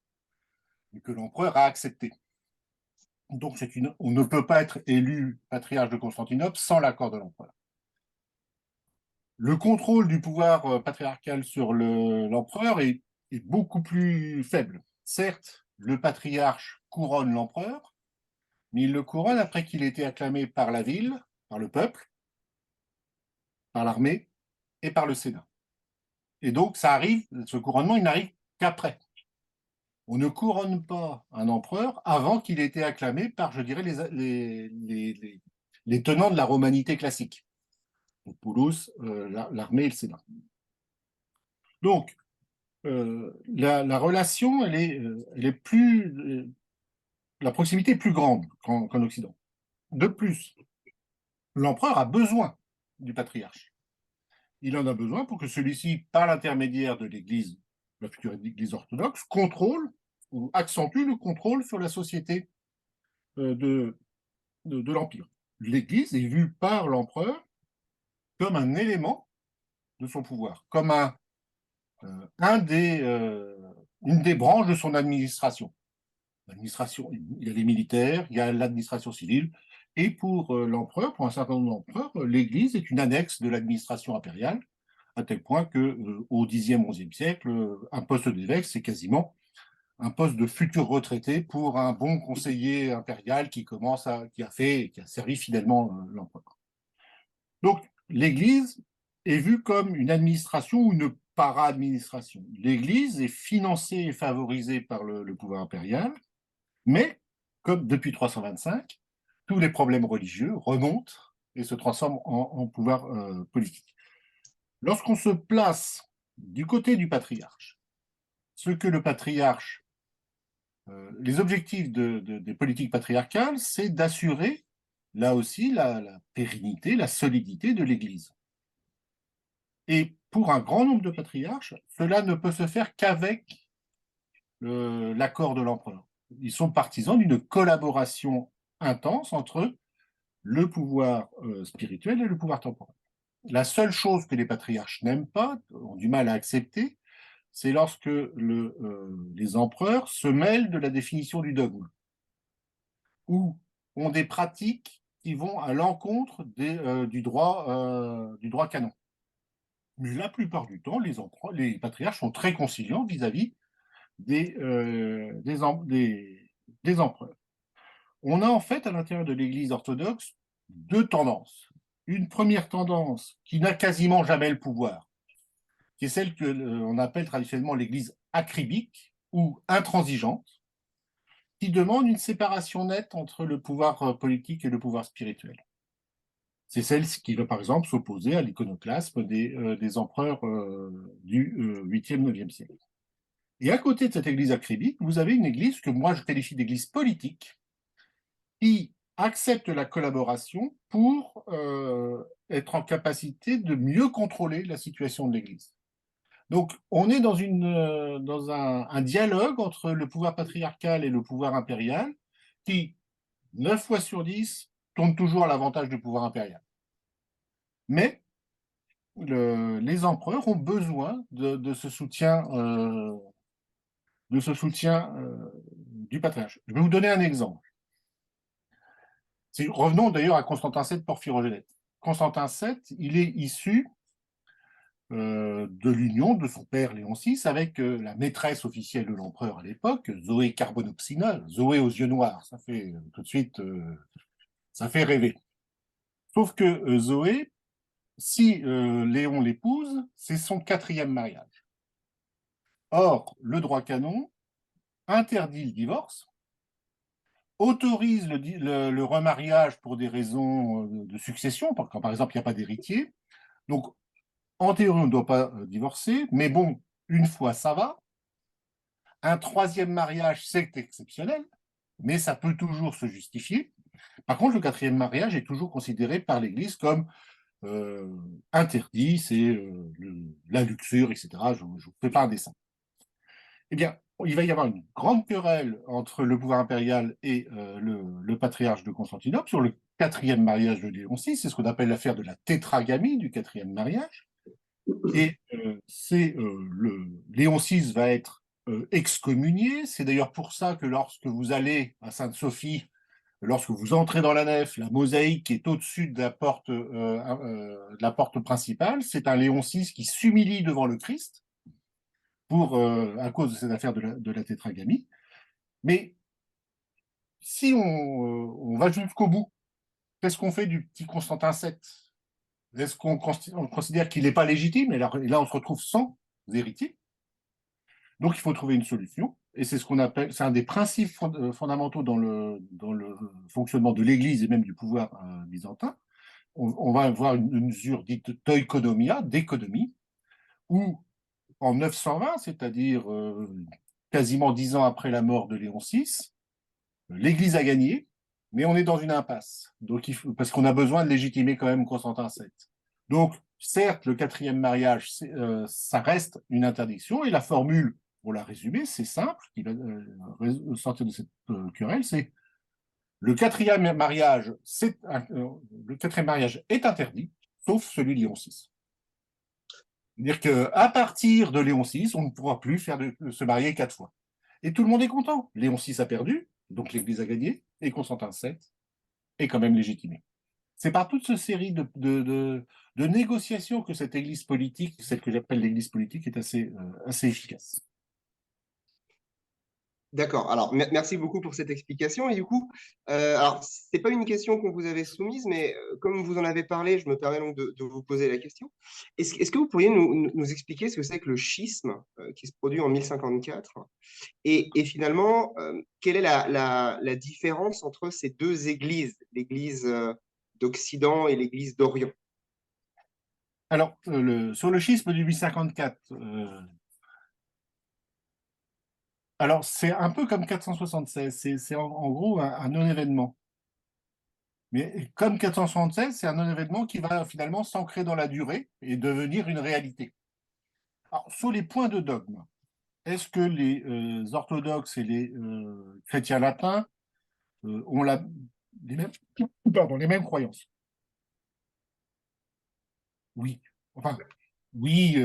et que l'empereur a accepté. Donc, on ne peut pas être élu patriarche de Constantinople sans l'accord de l'empereur. Le contrôle du pouvoir patriarcal sur l'empereur est beaucoup plus faible. Certes, le patriarche couronne l'empereur, mais il le couronne après qu'il ait été acclamé par la ville, par le peuple, par l'armée et par le Sénat. Et donc, ce couronnement, il n'arrive qu'après. On ne couronne pas un empereur avant qu'il ait été acclamé par, je dirais, les tenants de la romanité classique. Donc, Poulos, l'armée et le Sénat. Donc, la relation, elle est plus, la proximité est plus grande qu'en Occident. De plus, l'empereur a besoin du patriarche. Il en a besoin pour que celui-ci, par l'intermédiaire de l'Église, la future Église orthodoxe, contrôle ou accentue le contrôle sur la société de l'Empire. L'Église est vue par l'empereur comme un élément de son pouvoir, comme une des branches de son administration. L'administration, il y a les militaires, il y a l'administration civile, et pour l'empereur, pour un certain nombre d'empereurs, l'Église est une annexe de l'administration impériale, à tel point que au Xe, XIe siècle, un poste d'évêque, c'est quasiment un poste de futur retraité pour un bon conseiller impérial qui a servi fidèlement l'empereur. Donc, l'Église est vue comme une administration ou une para-administration. L'Église est financée et favorisée par le pouvoir impérial, mais comme depuis 325, tous les problèmes religieux remontent et se transforment en pouvoir politique. Lorsqu'on se place du côté du patriarche, ce que le patriarche, les objectifs des politiques patriarcales, c'est d'assurer, là aussi, la pérennité, la solidité de l'Église. Et pour un grand nombre de patriarches, cela ne peut se faire qu'avec l'accord de l'empereur. Ils sont partisans d'une collaboration intense entre le pouvoir spirituel et le pouvoir temporel. La seule chose que les patriarches n'aiment pas, ont du mal à accepter, c'est lorsque les empereurs se mêlent de la définition du dogme, ou ont des pratiques qui vont à l'encontre du droit canon. Mais la plupart du temps, les patriarches sont très conciliants vis-à-vis des empereurs. On a en fait à l'intérieur de l'Église orthodoxe 2 tendances. Une première tendance qui n'a quasiment jamais le pouvoir, qui est celle que l'on appelle traditionnellement l'Église acribique ou intransigeante, qui demande une séparation nette entre le pouvoir politique et le pouvoir spirituel. C'est celle qui va par exemple s'opposer à l'iconoclasme des empereurs du 8e, 9e siècle. Et à côté de cette église acribique, vous avez une église que moi je qualifie d'église politique, qui accepte la collaboration pour être en capacité de mieux contrôler la situation de l'église. Donc, on est dans un dialogue entre le pouvoir patriarcal et le pouvoir impérial qui, 9 fois sur 10, tourne toujours à l'avantage du pouvoir impérial. Mais les empereurs ont besoin de ce soutien, du patriarche. Je vais vous donner un exemple. Revenons d'ailleurs à Constantin VII Porphyrogénète. Constantin VII, il est issu de l'union de son père Léon VI avec la maîtresse officielle de l'empereur à l'époque, Zoé Carbonopsina, Zoé aux yeux noirs. Ça fait tout de suite, ça fait rêver. Sauf que Zoé, si Léon l'épouse, c'est son 4e mariage. Or, le droit canon interdit le divorce, autorise le remariage pour des raisons de succession, quand par exemple il n'y a pas d'héritier. Donc, en théorie, on ne doit pas divorcer, mais bon, une fois ça va. Un 3e mariage, c'est exceptionnel, mais ça peut toujours se justifier. Par contre, le 4e mariage est toujours considéré par l'Église comme interdit, c'est la luxure, etc. Je ne vous fais pas un dessin. Eh bien, il va y avoir une grande querelle entre le pouvoir impérial et le patriarche de Constantinople sur le 4e mariage de Léon VI. C'est ce qu'on appelle l'affaire de la tétragamie du 4e mariage. Et Léon VI va être excommunié. C'est d'ailleurs pour ça que lorsque vous allez à Sainte-Sophie, lorsque vous entrez dans la nef, la mosaïque qui est au-dessus de la porte principale, c'est un Léon VI qui s'humilie devant le Christ à cause de cette affaire de la tétragamie. Mais si on va jusqu'au bout, qu'est-ce qu'on fait du petit Constantin VII? Est-ce qu'on considère qu'il n'est pas légitime? Et là, on se retrouve sans héritier. Donc, il faut trouver une solution. Et c'est ce qu'on appelle, c'est un des principes fondamentaux dans le fonctionnement de l'Église et même du pouvoir byzantin. On va avoir une mesure dite d'oikonomia, d'économie, où en 920, c'est-à-dire quasiment 10 ans après la mort de Léon VI, l'Église a gagné, mais on est dans une impasse. Donc, parce qu'on a besoin de légitimer quand même Constantin VII. Donc, certes, le 4e mariage, ça reste une interdiction, et la formule, pour la résumer, c'est simple, qui va sortir de cette querelle, c'est le 4e mariage, le 4e mariage est interdit, sauf celui de Léon VI. C'est-à-dire qu'à partir de Léon VI, on ne pourra plus se marier 4 fois. Et tout le monde est content. Léon VI a perdu, donc l'Église a gagné, et Constantin VII est quand même légitimé. C'est par toute cette série de négociations que cette Église politique, celle que j'appelle l'Église politique, est assez efficace. D'accord. Alors, merci beaucoup pour cette explication. Et du coup, alors, c'est pas une question qu'on vous avait soumise, mais comme vous en avez parlé, je me permets donc de vous poser la question. Est-ce que vous pourriez nous expliquer ce que c'est que le schisme qui se produit en 1054 et finalement, quelle est la différence entre ces deux églises, l'église d'Occident et l'église d'Orient? Alors, sur le schisme du 1054, alors c'est un peu comme 476, c'est en gros un non-événement. Mais comme 476, c'est un non-événement qui va finalement s'ancrer dans la durée et devenir une réalité. Alors, sur les points de dogme, est-ce que les orthodoxes et les chrétiens latins ont les mêmes croyances? Oui. Enfin, oui,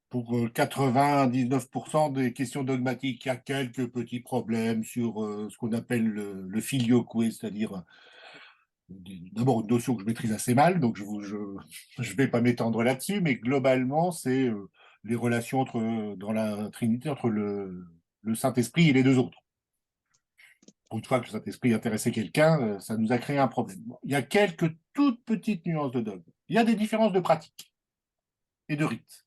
pour 99% des questions dogmatiques, il y a quelques petits problèmes sur ce qu'on appelle le filioque, c'est-à-dire d'abord une notion que je maîtrise assez mal, donc je vais pas m'étendre là-dessus, mais globalement, c'est les relations dans la Trinité entre le Saint-Esprit et les deux autres. Une fois que le Saint-Esprit intéressait quelqu'un, ça nous a créé un problème. Il y a quelques toutes petites nuances de dogme. Il y a des différences de pratique et de rites.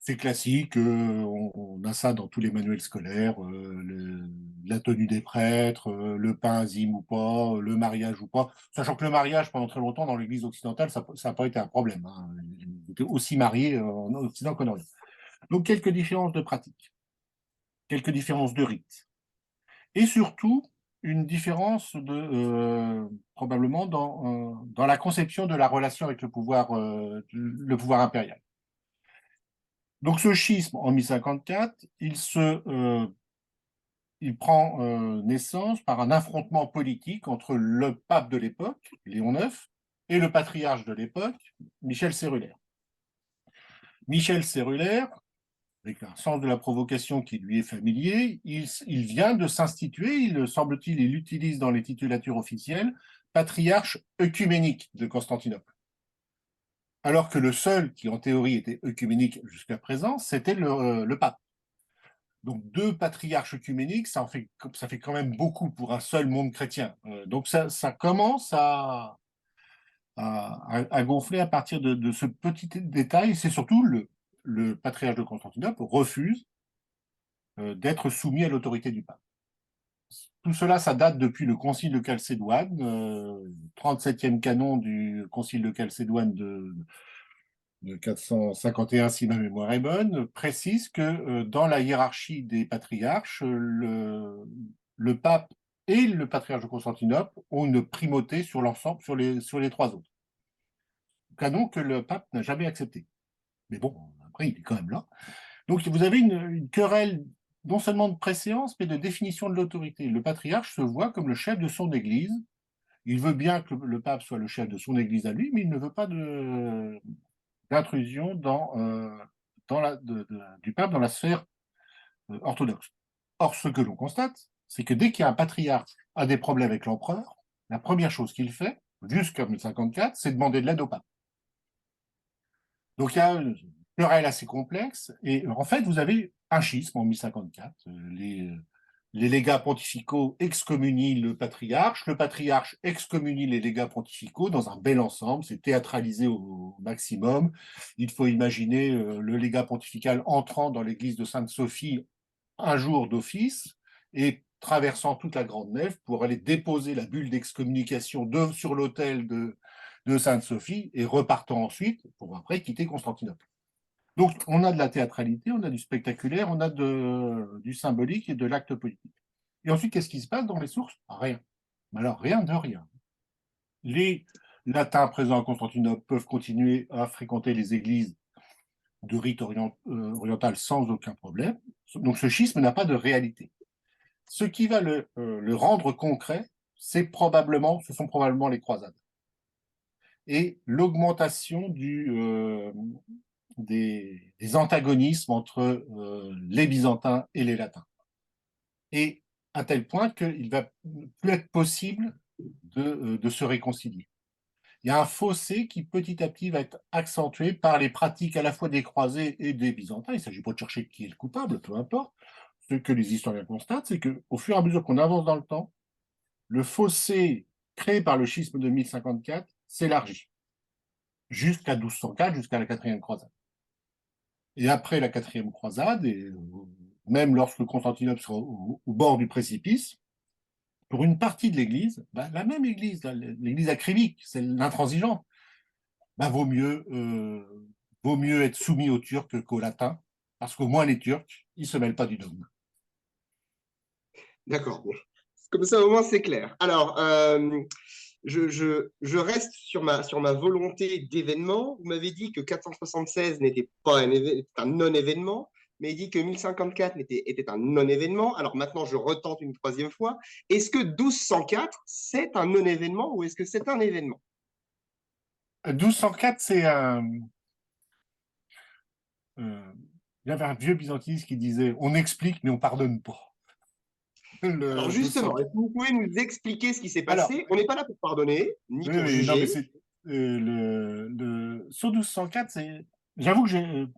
C'est classique, on a ça dans tous les manuels scolaires, la tenue des prêtres, le pain azime ou pas, le mariage ou pas. Sachant que le mariage, pendant très longtemps, dans l'Église occidentale, ça n'a pas été un problème, hein. Ils étaient aussi mariés en Occident qu'en Orient. Donc, quelques différences de pratique, quelques différences de rites. Et surtout, une différence probablement dans la conception de la relation avec le pouvoir impérial. Donc ce schisme, en 1054, il prend naissance par un affrontement politique entre le pape de l'époque, Léon IX, et le patriarche de l'époque, Michel Cérulaire. Michel Cérulaire, avec un sens de la provocation qui lui est familier, il vient de s'instituer, semble-t-il, il l'utilise dans les titulatures officielles, patriarche œcuménique de Constantinople. Alors que le seul qui, en théorie, était œcuménique jusqu'à présent, c'était le pape. Donc, deux patriarches œcuméniques, ça fait quand même beaucoup pour un seul monde chrétien. Donc, ça commence à gonfler à partir de ce petit détail. C'est surtout le patriarche de Constantinople refuse d'être soumis à l'autorité du pape. Tout cela, ça date depuis le concile de Chalcédoine, 37e canon du concile de Chalcédoine de 451, si ma mémoire est bonne, précise que dans la hiérarchie des patriarches, le pape et le patriarche de Constantinople ont une primauté sur l'ensemble, sur les trois autres. Canon que le pape n'a jamais accepté. Mais bon, après, il est quand même là. Donc, vous avez une querelle non seulement de préséance, mais de définition de l'autorité. Le patriarche se voit comme le chef de son église. Il veut bien que le pape soit le chef de son église à lui, mais il ne veut pas d'intrusion du pape dans la sphère orthodoxe. Or, ce que l'on constate, c'est que dès qu'il y a un patriarche qui a des problèmes avec l'empereur, la première chose qu'il fait, jusqu'en 1054, c'est demander de l'aide au pape. Donc il y a une querelle assez complexe, et en fait, vous avez un schisme en 1054. Les légats pontificaux excommunient le patriarche excommunie les légats pontificaux dans un bel ensemble, c'est théâtralisé au maximum. Il faut imaginer le légat pontifical entrant dans l'église de Sainte-Sophie un jour d'office et traversant toute la grande nef pour aller déposer la bulle d'excommunication sur l'autel de Sainte-Sophie et repartant ensuite pour après quitter Constantinople. Donc, on a de la théâtralité, on a du spectaculaire, on a du symbolique et de l'acte politique. Et ensuite, qu'est-ce qui se passe dans les sources? Rien. Mais alors, rien de rien. Les latins présents à Constantinople peuvent continuer à fréquenter les églises de rite oriental sans aucun problème. Donc, ce schisme n'a pas de réalité. Ce qui va le rendre concret, ce sont probablement les croisades. Et l'augmentation des antagonismes entre les Byzantins et les Latins. Et à tel point qu'il ne va plus être possible de se réconcilier. Il y a un fossé qui petit à petit va être accentué par les pratiques à la fois des croisés et des Byzantins. Il ne s'agit pas de chercher qui est le coupable, peu importe. Ce que les historiens constatent, c'est qu'au fur et à mesure qu'on avance dans le temps, le fossé créé par le schisme de 1054 s'élargit jusqu'à 1204, jusqu'à la quatrième croisade. Et après la quatrième croisade, et même lorsque Constantinople sera au bord du précipice, pour une partie de l'Église, la même Église, l'Église achrimique, c'est l'intransigeante, vaut mieux être soumis aux Turcs qu'aux Latins, parce qu'au moins les Turcs, ils ne se mêlent pas du dogme. D'accord. Comme ça, au moins, c'est clair. Alors, je reste sur ma volonté d'événement. Vous m'avez dit que 476 n'était pas un non-événement, mais il dit que 1054 était un non-événement. Alors maintenant, je retente une troisième fois. Est-ce que 1204, c'est un non-événement ou est-ce que c'est un événement? 1204, c'est un... il y avait un vieux byzantiniste qui disait « on explique, mais on ne pardonne pas ». Alors justement, est-ce que vous pouvez nous expliquer ce qui s'est passé? On n'est pas là pour pardonner, ni pour juger. Non, mais c'est, sur 1204, j'avoue que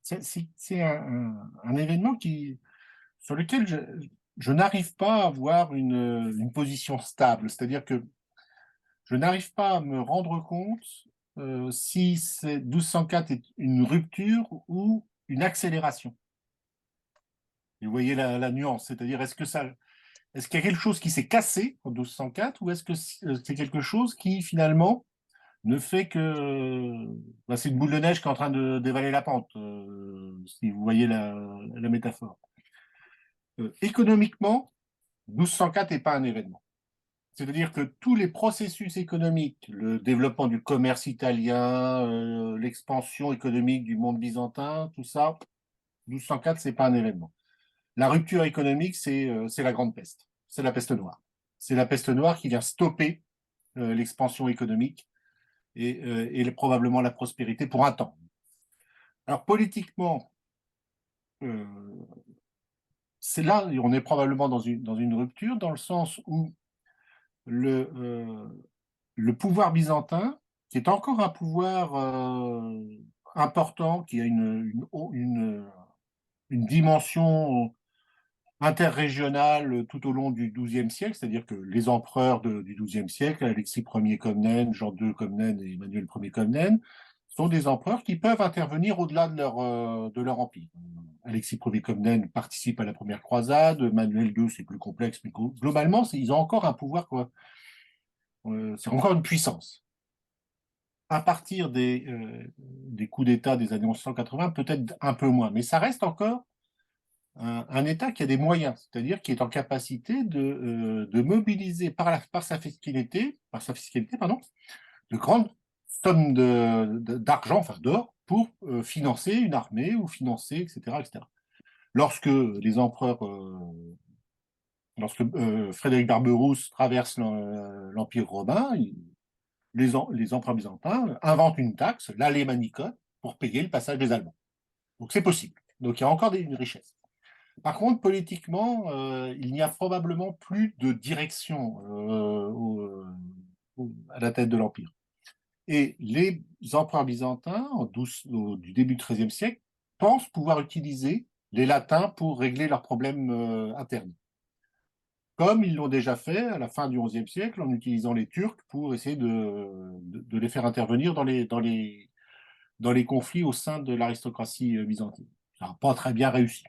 c'est un événement sur lequel je n'arrive pas à avoir une position stable. C'est-à-dire que je n'arrive pas à me rendre compte si 1204 est une rupture ou une accélération. Et vous voyez la nuance, c'est-à-dire est-ce qu'il y a quelque chose qui s'est cassé en 1204 ou est-ce que c'est quelque chose qui finalement ne fait que c'est une boule de neige qui est en train de dévaler la pente, si vous voyez la métaphore. Économiquement, 1204 n'est pas un événement. C'est-à-dire que tous les processus économiques, le développement du commerce italien, l'expansion économique du monde byzantin, tout ça, 1204, ce n'est pas un événement. La rupture économique, c'est la grande peste, c'est la peste noire. C'est la peste noire qui vient stopper l'expansion économique et probablement la prospérité pour un temps. Alors politiquement, euh, c'est là, on est probablement dans une rupture, dans le sens où le pouvoir byzantin, qui est encore un pouvoir important, qui a une dimension interrégionale tout au long du XIIe siècle, c'est-à-dire que les empereurs du XIIe siècle, Alexis Ier Comnène, Jean II Comnène et Emmanuel Ier Comnène, sont des empereurs qui peuvent intervenir au-delà de leur empire. Alexis Ier Comnène participe à la première croisade, Emmanuel II, c'est plus complexe, mais globalement, ils ont encore un pouvoir, c'est encore une puissance. À partir des coups d'État des années 1180, peut-être un peu moins, mais ça reste encore un État qui a des moyens, c'est-à-dire qui est en capacité de mobiliser par sa fiscalité, pardon, de grandes sommes d'argent, enfin d'or, pour financer une armée ou financer, etc., etc. Lorsque les empereurs, lorsque Frédéric Barberousse traverse l'Empire romain, les empereurs byzantins inventent une taxe, l'alémanicote, pour payer le passage des Allemands. Donc c'est possible. Donc il y a encore une richesse. Par contre, politiquement, il n'y a probablement plus de direction à la tête de l'Empire. Et les empereurs byzantins, du début du XIIIe siècle, pensent pouvoir utiliser les latins pour régler leurs problèmes internes. Comme ils l'ont déjà fait à la fin du XIe siècle en utilisant les Turcs pour essayer de les faire intervenir dans les conflits au sein de l'aristocratie byzantine. Ça n'a pas très bien réussi.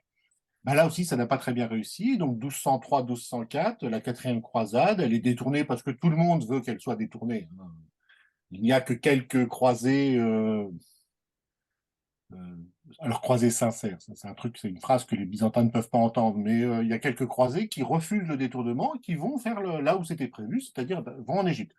Ben là aussi, ça n'a pas très bien réussi. Donc 1203-1204, la quatrième croisade, elle est détournée parce que tout le monde veut qu'elle soit détournée. Il n'y a que quelques croisés, alors croisés sincères, c'est un truc, c'est une phrase que les Byzantins ne peuvent pas entendre, mais il y a quelques croisés qui refusent le détournement et qui vont faire là où c'était prévu, c'est-à-dire vont en Égypte.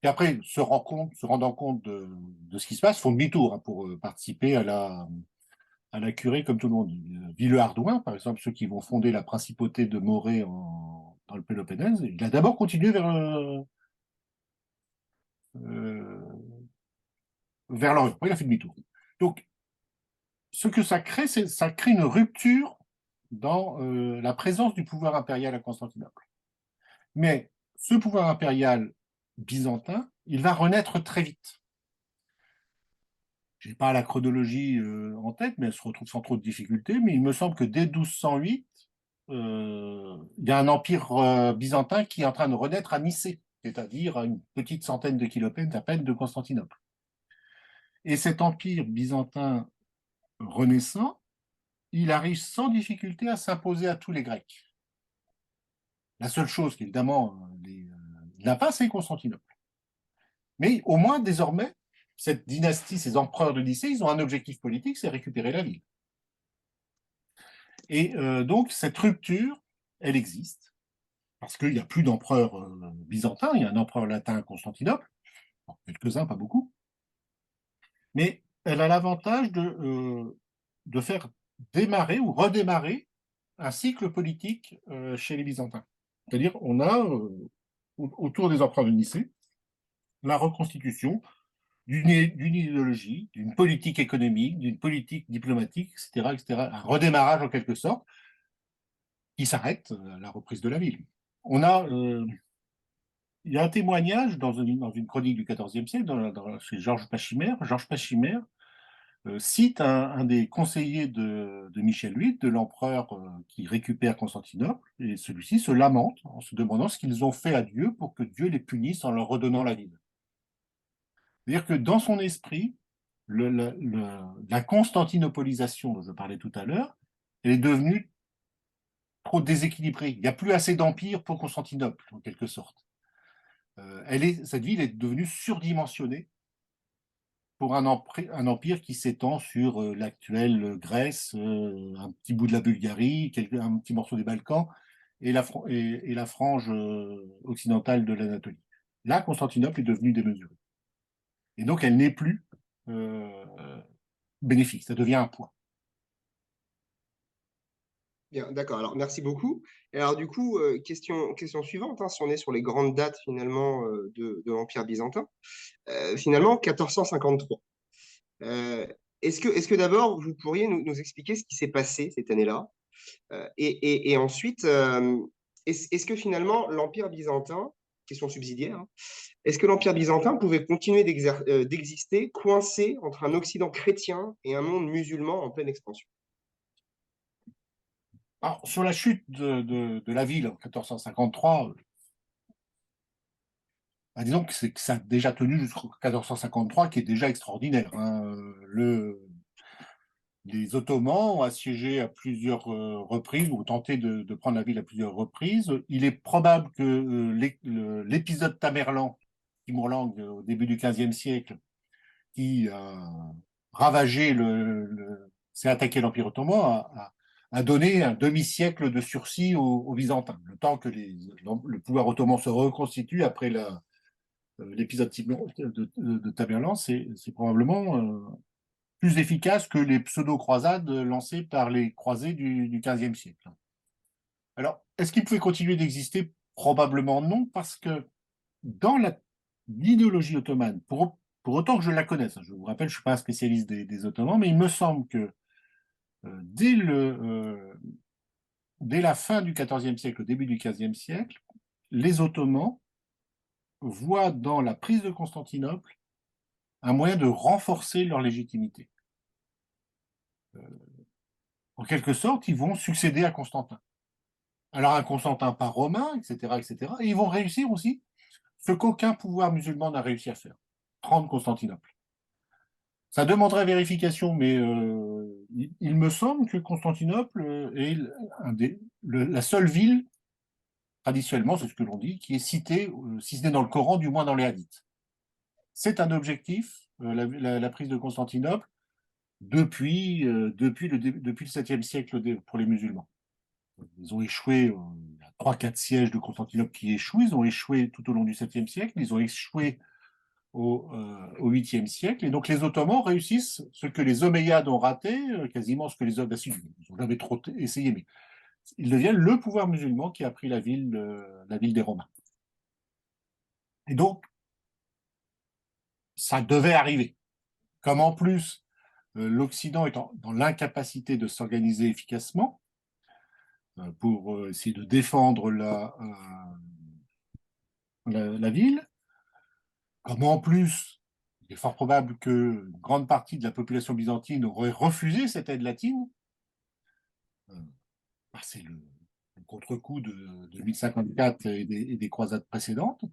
Et après, se rendant compte de ce qui se passe, font demi-tour pour participer à la curée comme tout le monde. Villehardouin, par exemple, ceux qui vont fonder la principauté de Morée dans le Péloponnèse, il a d'abord continué vers l'Orient. Après, il a fait demi-tour. Donc, ce que ça crée, ça crée une rupture dans la présence du pouvoir impérial à Constantinople. Mais ce pouvoir impérial byzantin, il va renaître très vite. Je n'ai pas la chronologie en tête, mais elle se retrouve sans trop de difficultés. Mais il me semble que dès 1208, il y a un empire byzantin qui est en train de renaître à Nicée, c'est-à-dire à une petite centaine de kilomètres à peine de Constantinople. Et cet empire byzantin renaissant, il arrive sans difficulté à s'imposer à tous les Grecs. La seule chose qu'évidemment, il n'a pas, c'est Constantinople. Mais au moins, désormais, cette dynastie, ces empereurs de Nicée, ils ont un objectif politique, c'est récupérer la ville. Et donc, cette rupture, elle existe, parce qu'il n'y a plus d'empereur byzantin, il y a un empereur latin à Constantinople, quelques-uns, pas beaucoup, mais elle a l'avantage de faire démarrer ou redémarrer un cycle politique chez les Byzantins. C'est-à-dire, on a, autour des empereurs de Nicée, la reconstitution d'une idéologie, d'une politique économique, d'une politique diplomatique, etc., etc., un redémarrage en quelque sorte, qui s'arrête à la reprise de la ville. Il y a un témoignage dans une chronique du XIVe siècle, chez Georges Pachymère. Georges Pachymère cite un des conseillers de Michel VIII, de l'empereur qui récupère Constantinople, et celui-ci se lamente en se demandant ce qu'ils ont fait à Dieu pour que Dieu les punisse en leur redonnant la ville. C'est-à-dire que dans son esprit, la constantinopolisation dont je parlais tout à l'heure, elle est devenue trop déséquilibrée. Il n'y a plus assez d'empire pour Constantinople, en quelque sorte. Cette ville est devenue surdimensionnée pour un empire qui s'étend sur l'actuelle Grèce, un petit bout de la Bulgarie, un petit morceau des Balkans, et la frange occidentale de l'Anatolie. Là, Constantinople est devenue démesurée. Et donc, elle n'est plus bénéfique, ça devient un poids. Bien, d'accord. Alors, merci beaucoup. Et alors, du coup, question suivante, hein, si on est sur les grandes dates finalement de l'Empire byzantin, finalement, 1453. Euh, est-ce que d'abord, vous pourriez nous expliquer ce qui s'est passé cette année-là? Et ensuite, est-ce que finalement, l'Empire byzantin, question subsidiaire, hein, est-ce que l'Empire byzantin pouvait continuer d'exister coincé entre un Occident chrétien et un monde musulman en pleine expansion? Alors, sur la chute de la ville en 1453, disons que ça a déjà tenu jusqu'en 1453, qui est déjà extraordinaire, hein. Les Ottomans ont assiégé à plusieurs reprises, ou tenté de prendre la ville à plusieurs reprises. Il est probable que l'épisode Tamerlan, Timur-Lenk, au début du XVe siècle, qui a ravagé s'est attaqué l'Empire ottoman, a donné un demi-siècle de sursis aux Byzantins, le temps que le pouvoir ottoman se reconstitue après l'épisode de Tamerlan. C'est probablement plus efficace que les pseudo-croisades lancées par les croisés du XVe siècle. Alors, est-ce qu'ils pouvaient continuer d'exister? Probablement non, parce que dans l'idéologie ottomane, pour autant que je la connaisse, je vous rappelle, je ne suis pas un spécialiste des Ottomans, mais il me semble que euh, dès, dès la fin du XIVe siècle, au début du XVe siècle, les Ottomans voient dans la prise de Constantinople un moyen de renforcer leur légitimité. En quelque sorte, ils vont succéder à Constantin. Alors un Constantin pas romain, etc., etc., et ils vont réussir aussi ce qu'aucun pouvoir musulman n'a réussi à faire, prendre Constantinople. Ça demanderait vérification, mais il me semble que Constantinople est la seule ville, traditionnellement, c'est ce que l'on dit, qui est citée, si ce n'est dans le Coran, du moins dans les hadiths. C'est un objectif, la prise de Constantinople, depuis le 7e siècle pour les musulmans. Ils ont échoué, il y a 3-4 sièges de Constantinople qui échouent, ils ont échoué tout au long du 7e siècle, ils ont échoué au 8e siècle. Et donc les Ottomans réussissent ce que les Omeyyades ont raté, quasiment ce que les Abbassides, ils n'ont jamais trop essayé, mais ils deviennent le pouvoir musulman qui a pris la ville des Romains. Et donc, ça devait arriver. Comme en plus, l'Occident est dans l'incapacité de s'organiser efficacement pour essayer de défendre la ville, comme en plus, il est fort probable qu'une grande partie de la population byzantine aurait refusé cette aide latine, c'est le contre-coup de 1054 et des croisades précédentes.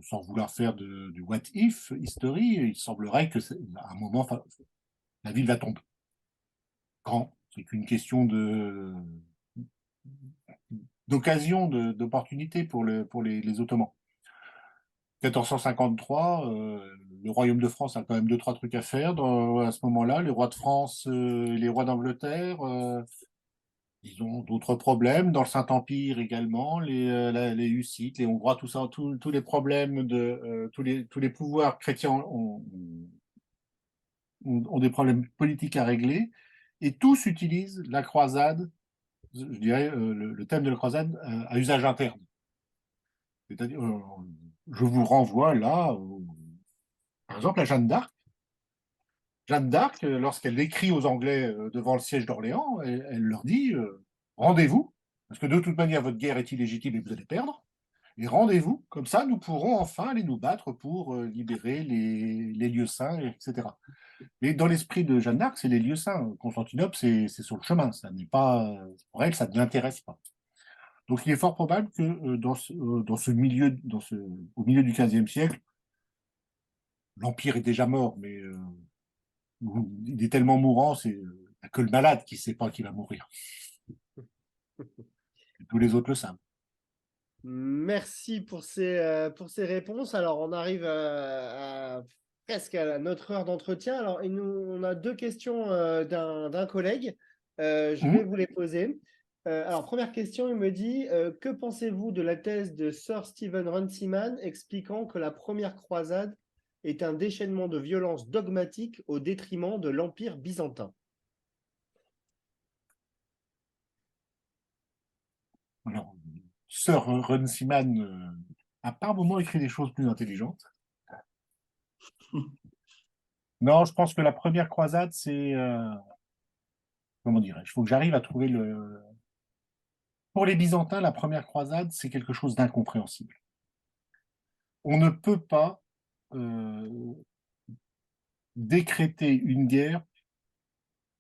Sans vouloir faire du what if history, il semblerait que à un moment, la ville va tomber. Quand? C'est qu'une question d'occasion, d'opportunité pour les Ottomans. 1453, le royaume de France a quand même 2-3 trucs à faire à ce moment-là. Les rois de France et les rois d'Angleterre, ils ont d'autres problèmes. Dans le Saint-Empire également, les Hussites, les Hongrois, tout ça, tous les problèmes tous les pouvoirs chrétiens ont des problèmes politiques à régler. Et tous utilisent la croisade, je dirais, le thème de la croisade à usage interne. C'est-à-dire, je vous renvoie là, par exemple, à Jeanne d'Arc. Jeanne d'Arc, lorsqu'elle écrit aux Anglais devant le siège d'Orléans, elle leur dit rendez-vous, parce que de toute manière, votre guerre est illégitime et vous allez perdre, et rendez-vous, comme ça, nous pourrons enfin aller nous battre pour libérer les lieux saints, etc. Mais dans l'esprit de Jeanne d'Arc, c'est les lieux saints. Constantinople, c'est sur le chemin, ça n'est pas, pour elle, ça ne l'intéresse pas. Donc il est fort probable que dans ce milieu, au milieu du XVe siècle, l'Empire est déjà mort, mais il est tellement mourant, c'est que le malade qui ne sait pas qu'il va mourir. Et tous les autres le savent. Merci pour ces réponses. Alors, on arrive presque à notre heure d'entretien. Alors, on a deux questions d'un collègue. Je vais Mmh. vous les poser. Alors, première question, il me dit que pensez-vous de la thèse de Sir Stephen Runciman expliquant que la première croisade est un déchaînement de violence dogmatique au détriment de l'Empire byzantin? Alors, Sir Runciman a par moments écrit des choses plus intelligentes. Non, je pense que la première croisade, c'est... comment dirais-je? Il faut que j'arrive à trouver le... Pour les Byzantins, la première croisade, c'est quelque chose d'incompréhensible. On ne peut pas euh, décréter une guerre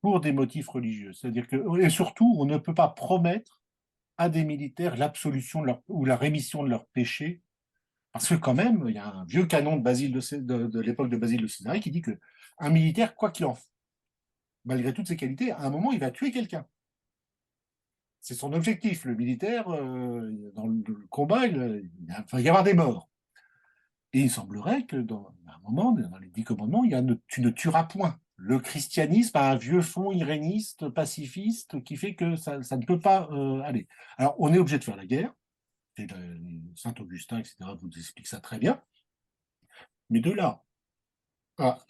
pour des motifs religieux. C'est-à-dire que, et surtout, on ne peut pas promettre à des militaires l'absolution ou la rémission de leurs péchés, parce que quand même, il y a un vieux canon de Basile de l'époque de Basile de Césarée qui dit que un militaire, quoi qu'il en fasse, malgré toutes ses qualités, à un moment, il va tuer quelqu'un. C'est son objectif. Le militaire, dans le combat, il va y avoir des morts. Et il semblerait que à un moment, dans les 10 commandements, tu ne tueras point. Le christianisme a un vieux fond iréniste, pacifiste, qui fait que ça ne peut pas aller. Alors, on est obligé de faire la guerre. Saint-Augustin, etc., vous explique ça très bien. Mais de là à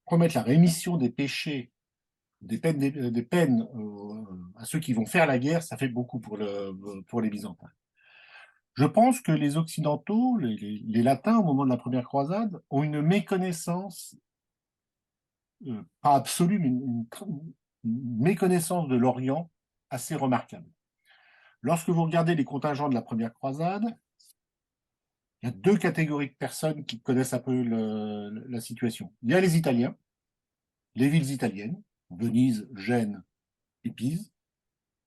promettre la rémission des péchés, des peines à ceux qui vont faire la guerre, ça fait beaucoup pour les Byzantins. Je pense que les Occidentaux, les Latins, au moment de la première croisade, ont une méconnaissance, pas absolue, mais une méconnaissance de l'Orient assez remarquable. Lorsque vous regardez les contingents de la première croisade, il y a deux catégories de personnes qui connaissent un peu la situation. Il y a les Italiens, les villes italiennes, Venise, Gênes et Pise,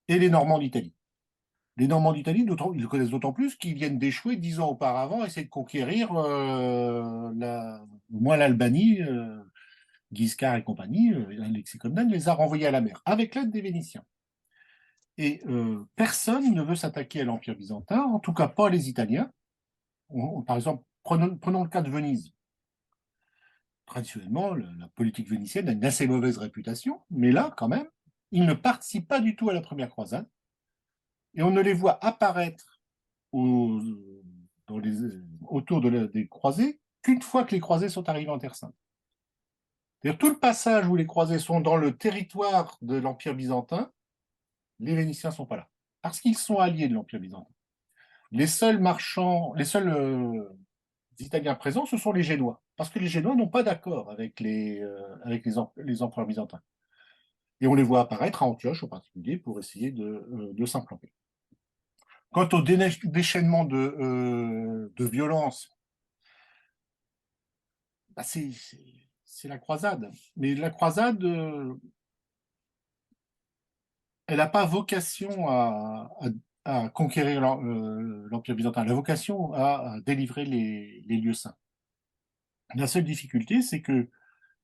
et les Normands d'Italie. Les Normands d'Italie, ils le connaissent d'autant plus qu'ils viennent d'échouer 10 ans auparavant, essayer de conquérir au moins l'Albanie, Guiscard et compagnie, Alexis Comnène les a renvoyés à la mer, avec l'aide des Vénitiens. Et personne ne veut s'attaquer à l'Empire byzantin, en tout cas pas les Italiens. Par exemple, prenons le cas de Venise. Traditionnellement, la politique vénitienne a une assez mauvaise réputation, mais là, quand même, ils ne participent pas du tout à la première croisade, et on ne les voit apparaître au, autour des croisés qu'une fois que les croisés sont arrivés en Terre Sainte. C'est-à-dire tout le passage où les croisés sont dans le territoire de l'Empire byzantin, les Vénitiens ne sont pas là, parce qu'ils sont alliés de l'Empire byzantin. Les seuls marchands, les seuls Italiens présents, ce sont les Génois, parce que les Génois n'ont pas d'accord avec les empereurs byzantins. Et on les voit apparaître à Antioche en particulier pour essayer de s'implanter. Quant au déchaînement de violence, bah c'est la croisade. Mais la croisade, elle n'a pas vocation à conquérir l'Empire byzantin, elle a vocation à délivrer les lieux saints. La seule difficulté, c'est que,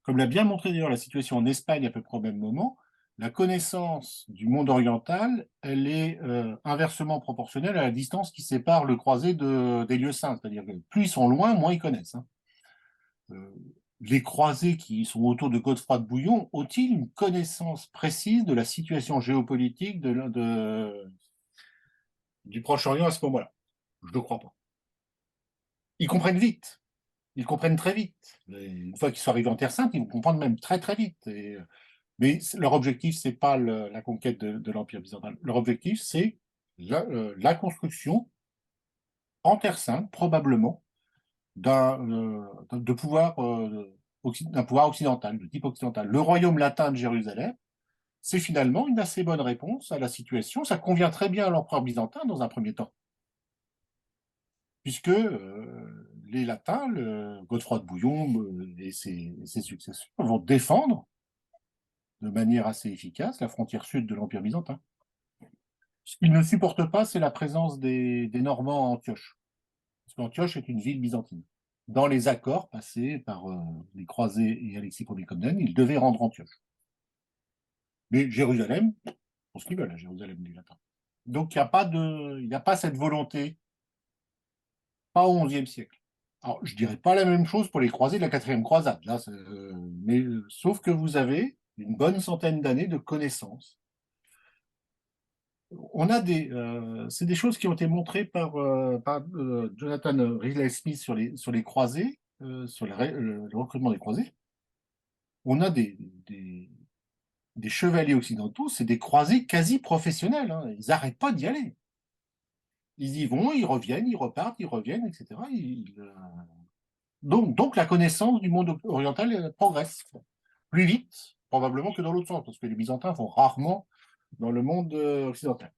comme l'a bien montré d'ailleurs la situation en Espagne à peu près au même moment, la connaissance du monde oriental, elle est inversement proportionnelle à la distance qui sépare le croisé des lieux saints. C'est-à-dire que plus ils sont loin, moins ils connaissent. Hein. Les croisés qui sont autour de Godefroy de Bouillon ont-ils une connaissance précise de la situation géopolitique du Proche-Orient à ce moment-là? Je ne le crois pas. Ils comprennent vite. Ils comprennent très vite. Une fois qu'ils sont arrivés en Terre Sainte, ils vont comprendre même très très vite. Mais leur objectif, ce n'est pas la conquête de l'Empire byzantin. Leur objectif, c'est la construction en Terre Sainte, probablement, d'un pouvoir occidental, de type occidental. Le royaume latin de Jérusalem, c'est finalement une assez bonne réponse à la situation. Ça convient très bien à l'empereur byzantin dans un premier temps, puisque les Latins, Godefroy de Bouillon et ses successeurs, vont défendre de manière assez efficace la frontière sud de l'Empire byzantin. Ce qu'ils ne supportent pas, c'est la présence des Normands à Antioche, parce qu'Antioche est une ville byzantine. Dans les accords passés par les croisés et Alexis Ier Comnène, ils devaient rendre Antioche. Mais Jérusalem, pour ce qu'ils veulent, à Jérusalem, les Latins. Donc, il n'y a pas cette volonté, pas au XIe siècle. Alors, je ne dirais pas la même chose pour les croisés de la quatrième croisade, là, mais sauf que vous avez une bonne centaine d'années de connaissances on a c'est des choses qui ont été montrées par Jonathan Ridley-Smith sur les croisés, sur le recrutement des croisés. On a des chevaliers occidentaux, c'est des croisés quasi professionnels, hein. Ils n'arrêtent pas d'y aller. Ils y vont, ils reviennent, ils repartent, ils reviennent, etc. Donc la connaissance du monde oriental progresse plus vite, probablement que dans l'autre sens, parce que les Byzantins vont rarement dans le monde occidental.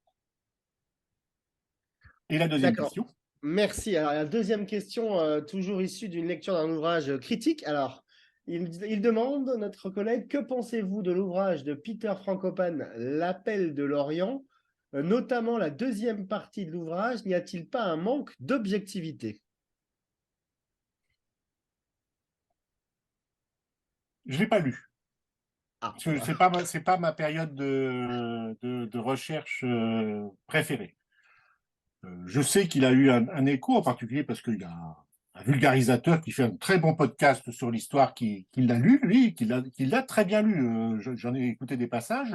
Et la deuxième D'accord. question? Merci. Alors, la deuxième question, toujours issue d'une lecture d'un ouvrage critique. Alors, il demande, notre collègue, que pensez-vous de l'ouvrage de Peter Frankopan, L'appel de l'Orient, notamment la deuxième partie de l'ouvrage, n'y a-t-il pas un manque d'objectivité? Je ne l'ai pas lu. Ah, Parce que c'est pas ma période de recherche préférée. Je sais qu'il a eu un écho, en particulier parce qu'il y a un vulgarisateur qui fait un très bon podcast sur l'histoire qui l'a lu, lui, qui l'a très bien lu. J'en ai écouté des passages.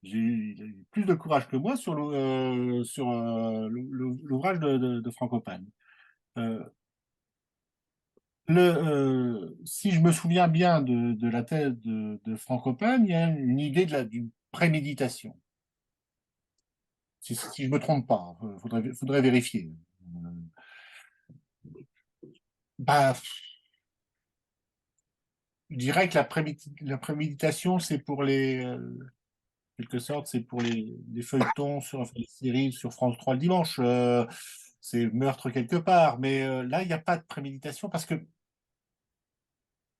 Il a eu plus de courage que moi sur l'ouvrage de Frankopan. Euh, si je me souviens bien de la thèse de Frankopan, il y a une idée d'une préméditation. Si je ne me trompe pas, faudrait vérifier. Bah, je dirais que la préméditation, c'est pour quelque sorte, c'est pour les feuilletons, enfin, les séries sur France 3 le dimanche. C'est meurtre quelque part. Mais là, il n'y a pas de préméditation parce que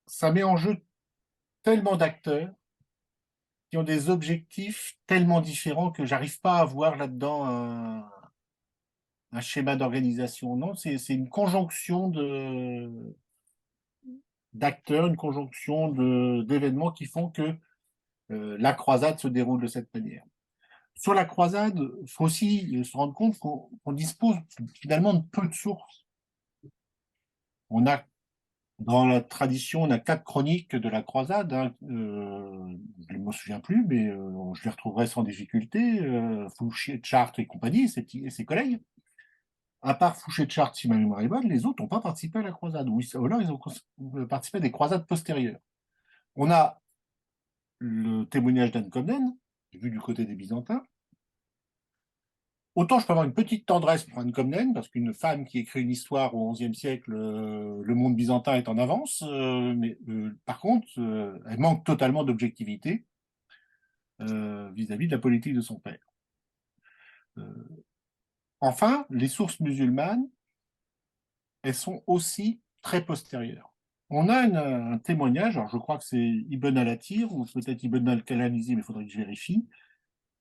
ça met en jeu tellement d'acteurs qui ont des objectifs tellement différents que j'arrive pas à voir là-dedans un schéma d'organisation. Non, c'est une conjonction d'acteurs, une conjonction d'événements qui font que la croisade se déroule de cette manière. Sur la croisade, il faut aussi se rendre compte qu'on dispose finalement de peu de sources. On a, dans la tradition, on a 4 chroniques de la croisade, hein, je ne me souviens plus, mais je les retrouverai sans difficulté, Fouché, Chartres et compagnie, et ses collègues. À part Fouché de Chartres, si ma mémoire est bonne, les autres n'ont pas participé à la croisade. Oui, ou alors ils ont participé à des croisades postérieures. On a le témoignage d'Anne Comnène, vu du côté des Byzantins. Autant je peux avoir une petite tendresse pour Anne Comnène, parce qu'une femme qui écrit une histoire au XIe siècle, le monde byzantin est en avance, mais par contre, elle manque totalement d'objectivité vis-à-vis de la politique de son père. Enfin, les sources musulmanes, elles sont aussi très postérieures. On a un témoignage, alors je crois que c'est Ibn al-Athir, ou peut-être Ibn al-Kalanizi, mais il faudrait que je vérifie,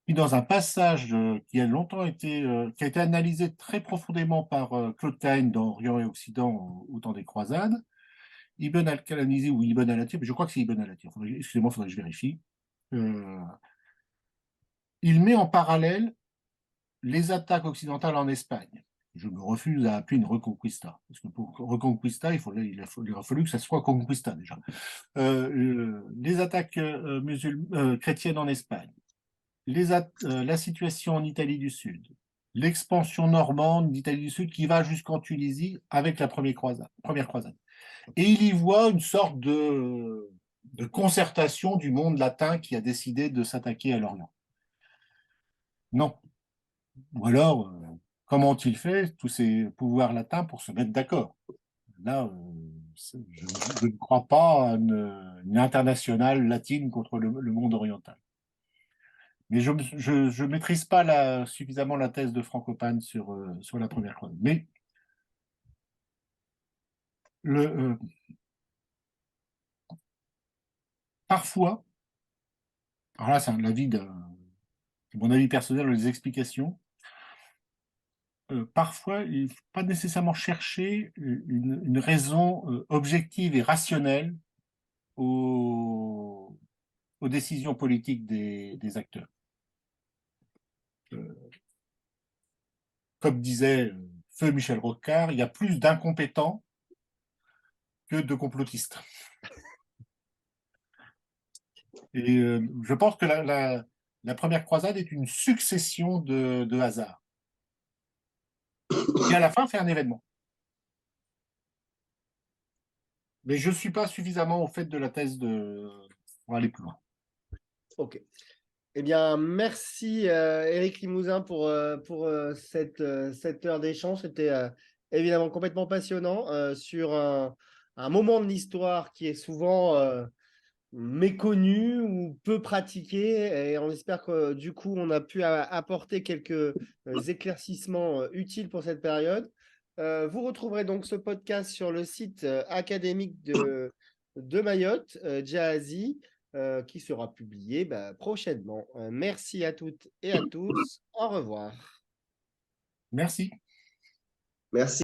qui dans un passage qui a longtemps qui a été analysé très profondément par Claude Cahn dans Orient et Occident au temps des croisades, Ibn al-Kalanizi ou Ibn al-Athir, mais je crois que c'est Ibn al-Athir, excusez-moi, il faudrait que je vérifie, euh, il met en parallèle les attaques occidentales en Espagne. Je me refuse à appeler une reconquista, parce que pour reconquista, il a fallu que ça soit conquista déjà. Les attaques chrétiennes en Espagne, la situation en Italie du Sud, l'expansion normande d'Italie du Sud qui va jusqu'en Tunisie avec la première croisade. Et il y voit une sorte de concertation du monde latin qui a décidé de s'attaquer à l'Orient. Non. Ou alors, comment ont-ils fait tous ces pouvoirs latins pour se mettre d'accord? Là, je ne crois pas à une internationale latine contre le monde oriental. Mais je ne maîtrise pas suffisamment la thèse de Frankopan sur la première croisade. Mais le, parfois, alors là, c'est mon avis personnel, les explications, parfois, il ne faut pas nécessairement chercher une raison objective et rationnelle aux, aux décisions politiques des acteurs. Comme disait Feu Michel Rocard, il y a plus d'incompétents que de complotistes. Et je pense que la première croisade est une succession de hasards, qui à la fin fait un événement. Mais je ne suis pas suffisamment au fait de la thèse pour aller plus loin. Ok. Eh bien, merci Éric Limousin pour cette heure d'échange. C'était évidemment complètement passionnant sur un moment de l'histoire qui est souvent méconnu ou peu pratiqué. Et on espère que du coup, on a pu apporter quelques éclaircissements utiles pour cette période. Vous retrouverez donc ce podcast sur le site académique de Mayotte, Jahazi, qui sera publié prochainement. Merci à toutes et à tous. Au revoir. Merci. Merci.